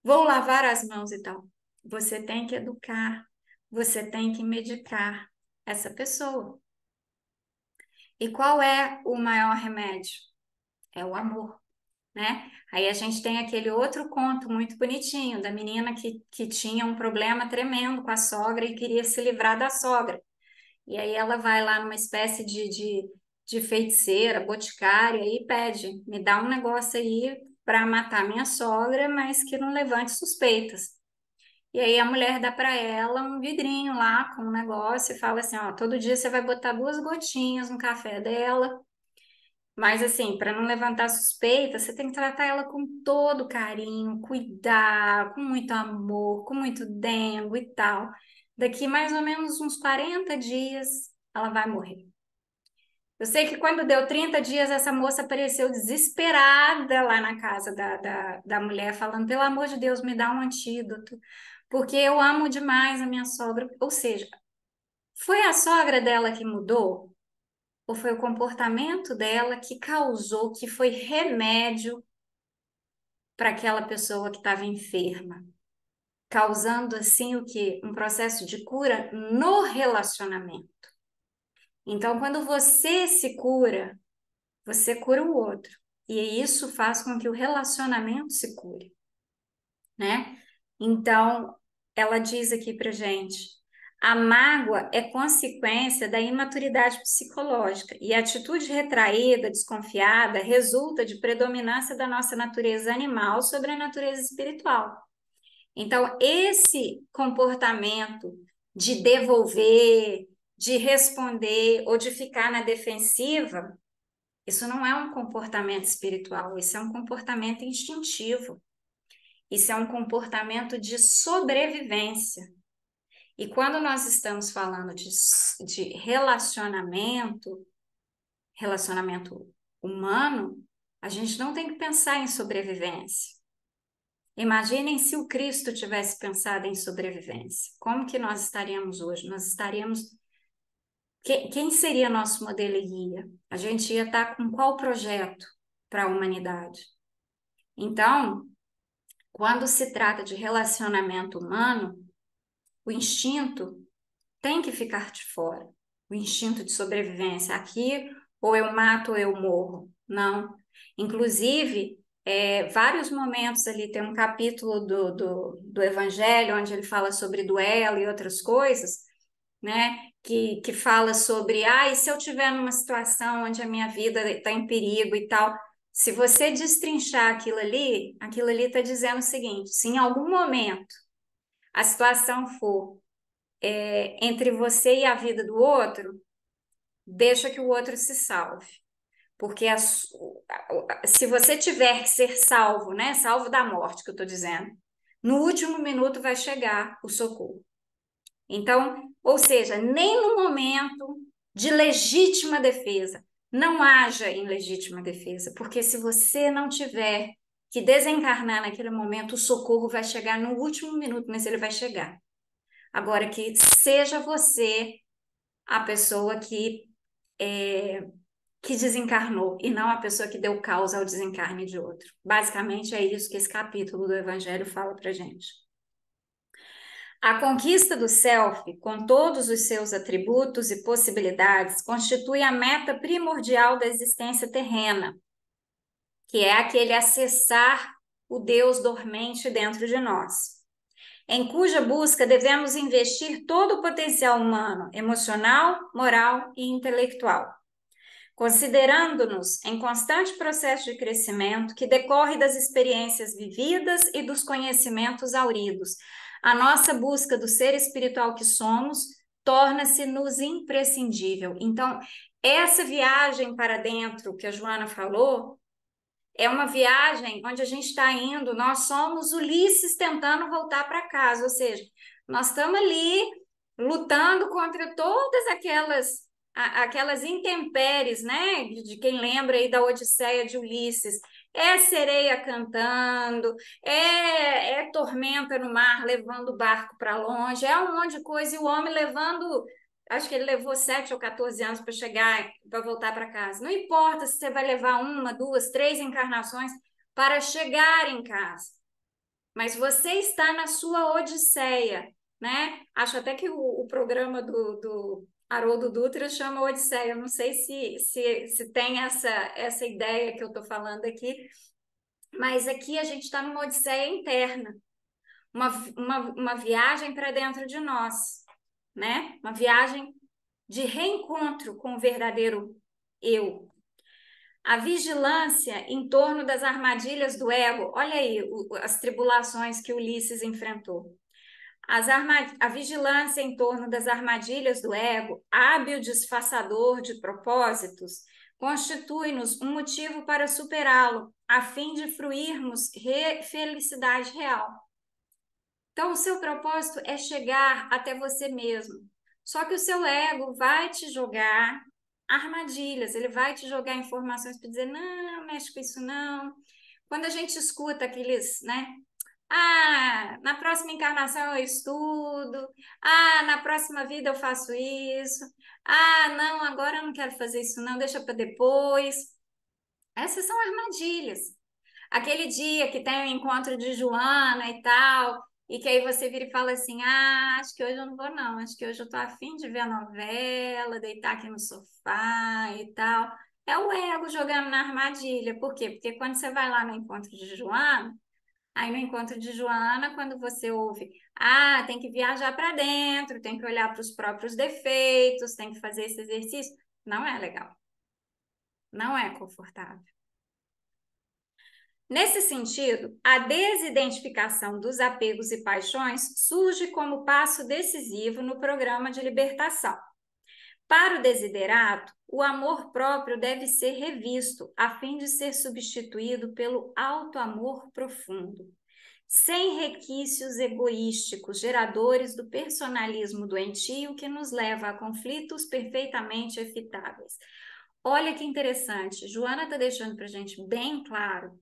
Vou lavar as mãos e tal. Você tem que educar, você tem que medicar essa pessoa. E qual é o maior remédio? É o amor, né? Aí a gente tem aquele outro conto muito bonitinho da menina que tinha um problema tremendo com a sogra e queria se livrar da sogra. E aí ela vai lá numa espécie de feiticeira, boticária e pede: me dá um negócio aí para matar minha sogra, mas que não levante suspeitas. E aí a mulher dá para ela um vidrinho lá com um negócio e fala assim: ó, todo dia você vai botar 2 gotinhas no café dela. Mas assim, para não levantar suspeita, você tem que tratar ela com todo carinho, cuidar, com muito amor, com muito dengo e tal. Daqui mais ou menos uns 40 dias, ela vai morrer. Eu sei que quando deu 30 dias, essa moça apareceu desesperada lá na casa da mulher, falando: pelo amor de Deus, me dá um antídoto, porque eu amo demais a minha sogra. Ou seja, foi a sogra dela que mudou? Ou foi o comportamento dela que causou, que foi remédio para aquela pessoa que estava enferma, causando assim o quê? Um processo de cura no relacionamento. Então, quando você se cura, você cura o outro. E isso faz com que o relacionamento se cure, né? Então, ela diz aqui pra gente: a mágoa é consequência da imaturidade psicológica e a atitude retraída, desconfiada, resulta de predominância da nossa natureza animal sobre a natureza espiritual. Então, esse comportamento de devolver, de responder ou de ficar na defensiva, isso não é um comportamento espiritual, isso é um comportamento instintivo. Isso é um comportamento de sobrevivência. E quando nós estamos falando de relacionamento, relacionamento humano, a gente não tem que pensar em sobrevivência. Imaginem se o Cristo tivesse pensado em sobrevivência. Como que nós estaríamos hoje? Nós estaríamos. Quem seria nosso modelo e guia? A gente ia estar com qual projeto para a humanidade? Então, quando se trata de relacionamento humano, o instinto tem que ficar de fora. O instinto de sobrevivência. Aqui, ou eu mato ou eu morro. Não. Inclusive, vários momentos ali, tem um capítulo do Evangelho, onde ele fala sobre duelo e outras coisas, né? Que fala sobre, e se eu tiver numa situação onde a minha vida está em perigo e tal. Se você destrinchar aquilo ali está dizendo o seguinte: se em algum momento a situação for entre você e a vida do outro, deixa que o outro se salve. Porque se você tiver que ser salvo, né? Salvo da morte, que eu estou dizendo, no último minuto vai chegar o socorro. Então, ou seja, nem no momento de legítima defesa, não haja em legítima defesa, porque se você não tiver que desencarnar naquele momento, o socorro vai chegar no último minuto, mas ele vai chegar. Agora, que seja você a pessoa que desencarnou e não a pessoa que deu causa ao desencarne de outro. Basicamente é isso que esse capítulo do Evangelho fala para gente. A conquista do self, com todos os seus atributos e possibilidades, constitui a meta primordial da existência terrena, que é aquele acessar o Deus dormente dentro de nós, em cuja busca devemos investir todo o potencial humano, emocional, moral e intelectual, considerando-nos em constante processo de crescimento que decorre das experiências vividas e dos conhecimentos auridos. A nossa busca do ser espiritual que somos torna-se-nos imprescindível. Então, essa viagem para dentro que a Joana falou é uma viagem onde a gente está indo, nós somos Ulisses tentando voltar para casa, ou seja, Nós estamos ali lutando contra todas aquelas intempéries, né? De quem lembra aí da Odisseia de Ulisses. É sereia cantando, é tormenta no mar levando o barco para longe, é um monte de coisa, e o homem levando, acho que ele levou 7 ou 14 anos para chegar, para voltar para casa. Não importa se você vai levar uma, duas, três encarnações para chegar em casa, mas você está na sua Odisseia, né? Acho até que o programa do Haroldo Dutra chama Odisseia. Eu não sei se tem essa ideia que eu estou falando aqui, mas aqui a gente está numa Odisseia interna, uma viagem para dentro de nós, né? Uma viagem de reencontro com o verdadeiro eu. A vigilância em torno das armadilhas do ego. Olha aí as tribulações que Ulisses enfrentou. A vigilância em torno das armadilhas do ego, hábil disfarçador de propósitos, constitui-nos um motivo para superá-lo, a fim de fruirmos felicidade real. Então, o seu propósito é chegar até você mesmo. Só que o seu ego vai te jogar armadilhas, ele vai te jogar informações para dizer, não, mexe com isso não. Quando a gente escuta aqueles, né? Ah, na próxima encarnação eu estudo. Ah, na próxima vida eu faço isso. Ah, não, agora eu não quero fazer isso não, deixa para depois. Essas são armadilhas. Aquele dia que tem o encontro de Joana e tal, e que aí você vira e fala assim: ah, acho que hoje eu não vou, não, acho que hoje eu tô afim de ver a novela, deitar aqui no sofá e tal. É o ego jogando na armadilha. Por quê? Porque quando você vai lá no encontro de Joana, aí no encontro de Joana, quando você ouve, ah, tem que viajar para dentro, tem que olhar para os próprios defeitos, tem que fazer esse exercício, não é legal, não é confortável. Nesse sentido, a desidentificação dos apegos e paixões surge como passo decisivo no programa de libertação. Para o desiderato, o amor próprio deve ser revisto, a fim de ser substituído pelo auto-amor profundo, sem requisitos egoísticos, geradores do personalismo doentio que nos leva a conflitos perfeitamente evitáveis. Olha que interessante, Joana está deixando para a gente bem claro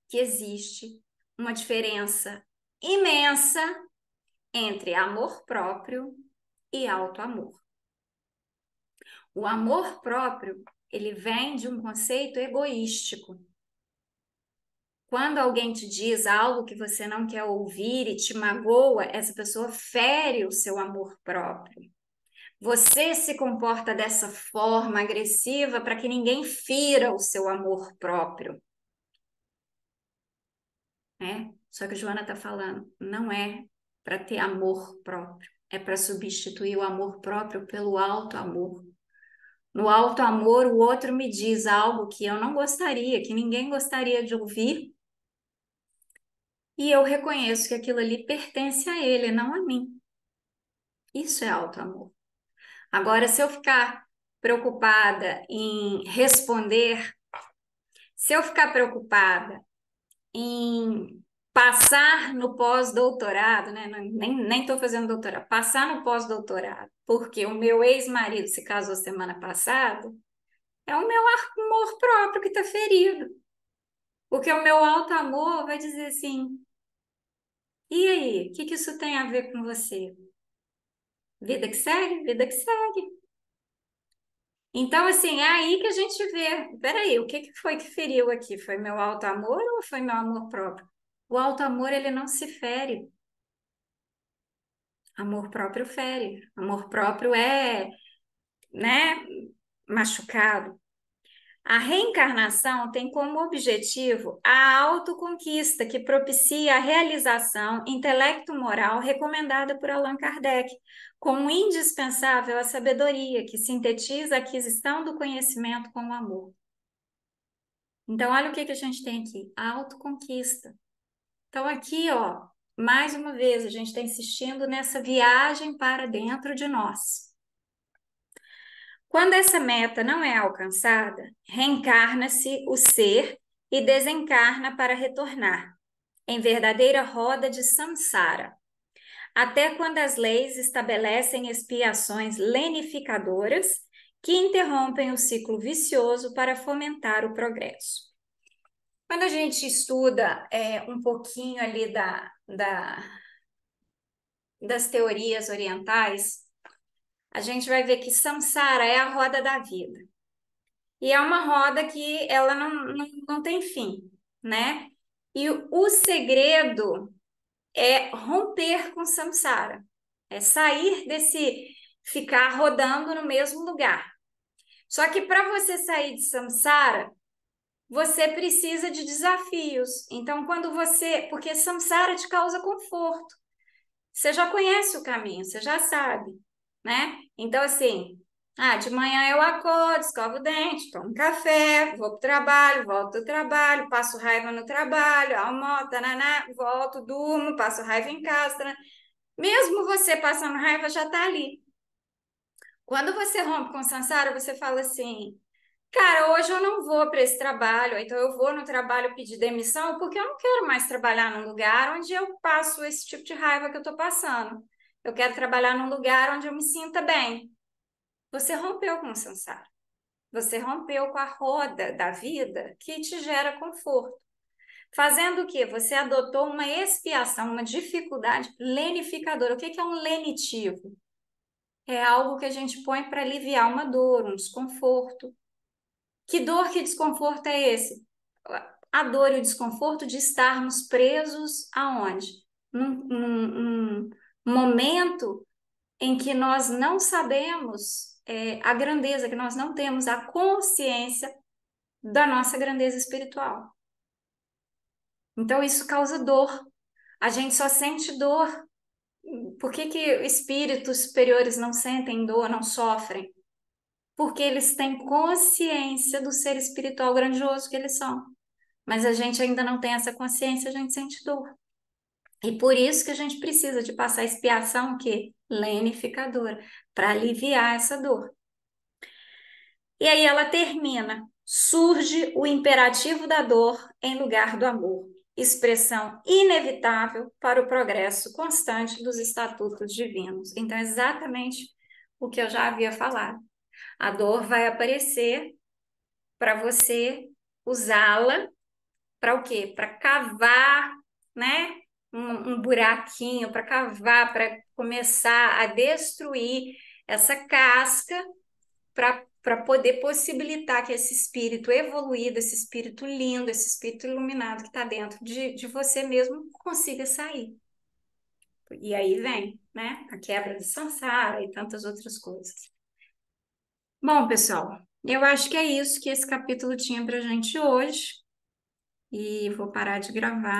que existe uma diferença imensa entre amor próprio e auto-amor. O amor próprio, ele vem de um conceito egoístico. Quando alguém te diz algo que você não quer ouvir e te magoa, essa pessoa fere o seu amor próprio. Você se comporta dessa forma agressiva para que ninguém fira o seu amor próprio. Né? Só que a Joana está falando, não é para ter amor próprio, é para substituir o amor próprio pelo auto-amor. No auto-amor, o outro me diz algo que eu não gostaria, que ninguém gostaria de ouvir, e eu reconheço que aquilo ali pertence a ele, não a mim. Isso é auto-amor. Agora, se eu ficar preocupada em responder, se eu ficar preocupada em passar no pós-doutorado, né? Nem estou fazendo doutorado, passar no pós-doutorado, porque o meu ex-marido se casou semana passada, é o meu amor próprio que está ferido. Porque o meu alto-amor vai dizer assim: e aí, o que isso tem a ver com você? Vida que segue? Vida que segue. Então, assim, é aí que a gente vê. Peraí, o que foi que feriu aqui? Foi meu alto-amor ou foi meu amor próprio? O alto-amor, ele não se fere. Amor próprio fere. Amor próprio é, né, machucado. A reencarnação tem como objetivo a autoconquista que propicia a realização intelecto-moral recomendada por Allan Kardec, como indispensável a sabedoria que sintetiza a aquisição do conhecimento com o amor. Então, olha o que a gente tem aqui, a autoconquista. Então, aqui, ó, mais uma vez, a gente está insistindo nessa viagem para dentro de nós. Quando essa meta não é alcançada, reencarna-se o ser e desencarna para retornar, em verdadeira roda de samsara. até quando as leis estabelecem expiações lenificadoras que interrompem o ciclo vicioso para fomentar o progresso. Quando a gente estuda um pouquinho ali das teorias orientais, a gente vai ver que samsara é a roda da vida. E é uma roda que ela não tem fim, né? E o segredo é romper com samsara, é sair desse ficar rodando no mesmo lugar. Só que para você sair de samsara, você precisa de desafios. Então, porque samsara te causa conforto. Você já conhece o caminho, você já sabe, né? Então, assim, de manhã eu acordo, escovo o dente, tomo café, vou pro trabalho, volto do trabalho, passo raiva no trabalho, almoço, tananá, volto, durmo, passo raiva em casa, tananá. Mesmo você passando raiva, já tá ali. Quando você rompe com o samsara, você fala assim, cara, hoje eu não vou para esse trabalho, então eu vou no trabalho pedir demissão, porque eu não quero mais trabalhar num lugar onde eu passo esse tipo de raiva que eu estou passando. Eu quero trabalhar num lugar onde eu me sinta bem. Você rompeu com o samsara. Você rompeu com a roda da vida que te gera conforto. Fazendo o quê? Você adotou uma expiação, uma dificuldade lenificadora. O que é um lenitivo? É algo que a gente põe para aliviar uma dor, um desconforto. Que dor, que desconforto é esse? A dor e o desconforto de estarmos presos aonde? Num momento em que nós não sabemos a grandeza, que nós não temos a consciência da nossa grandeza espiritual. Então, isso causa dor. A gente só sente dor. Por que espíritos superiores não sentem dor, não sofrem? Porque eles têm consciência do ser espiritual grandioso que eles são. Mas a gente ainda não tem essa consciência, a gente sente dor. E por isso que a gente precisa de passar expiação que lenificadora, para aliviar essa dor. E aí ela termina: surge o imperativo da dor em lugar do amor, expressão inevitável para o progresso constante dos estatutos divinos. Então, é exatamente o que eu já havia falado. A dor vai aparecer para você usá-la para o quê? Para cavar, né? Um buraquinho, para cavar, para começar a destruir essa casca para poder possibilitar que esse espírito evoluído, esse espírito lindo, esse espírito iluminado que está dentro de você mesmo consiga sair. E aí vem, né? A quebra de samsara e tantas outras coisas. Bom, pessoal, eu acho que é isso que esse capítulo tinha para gente hoje. E vou parar de gravar.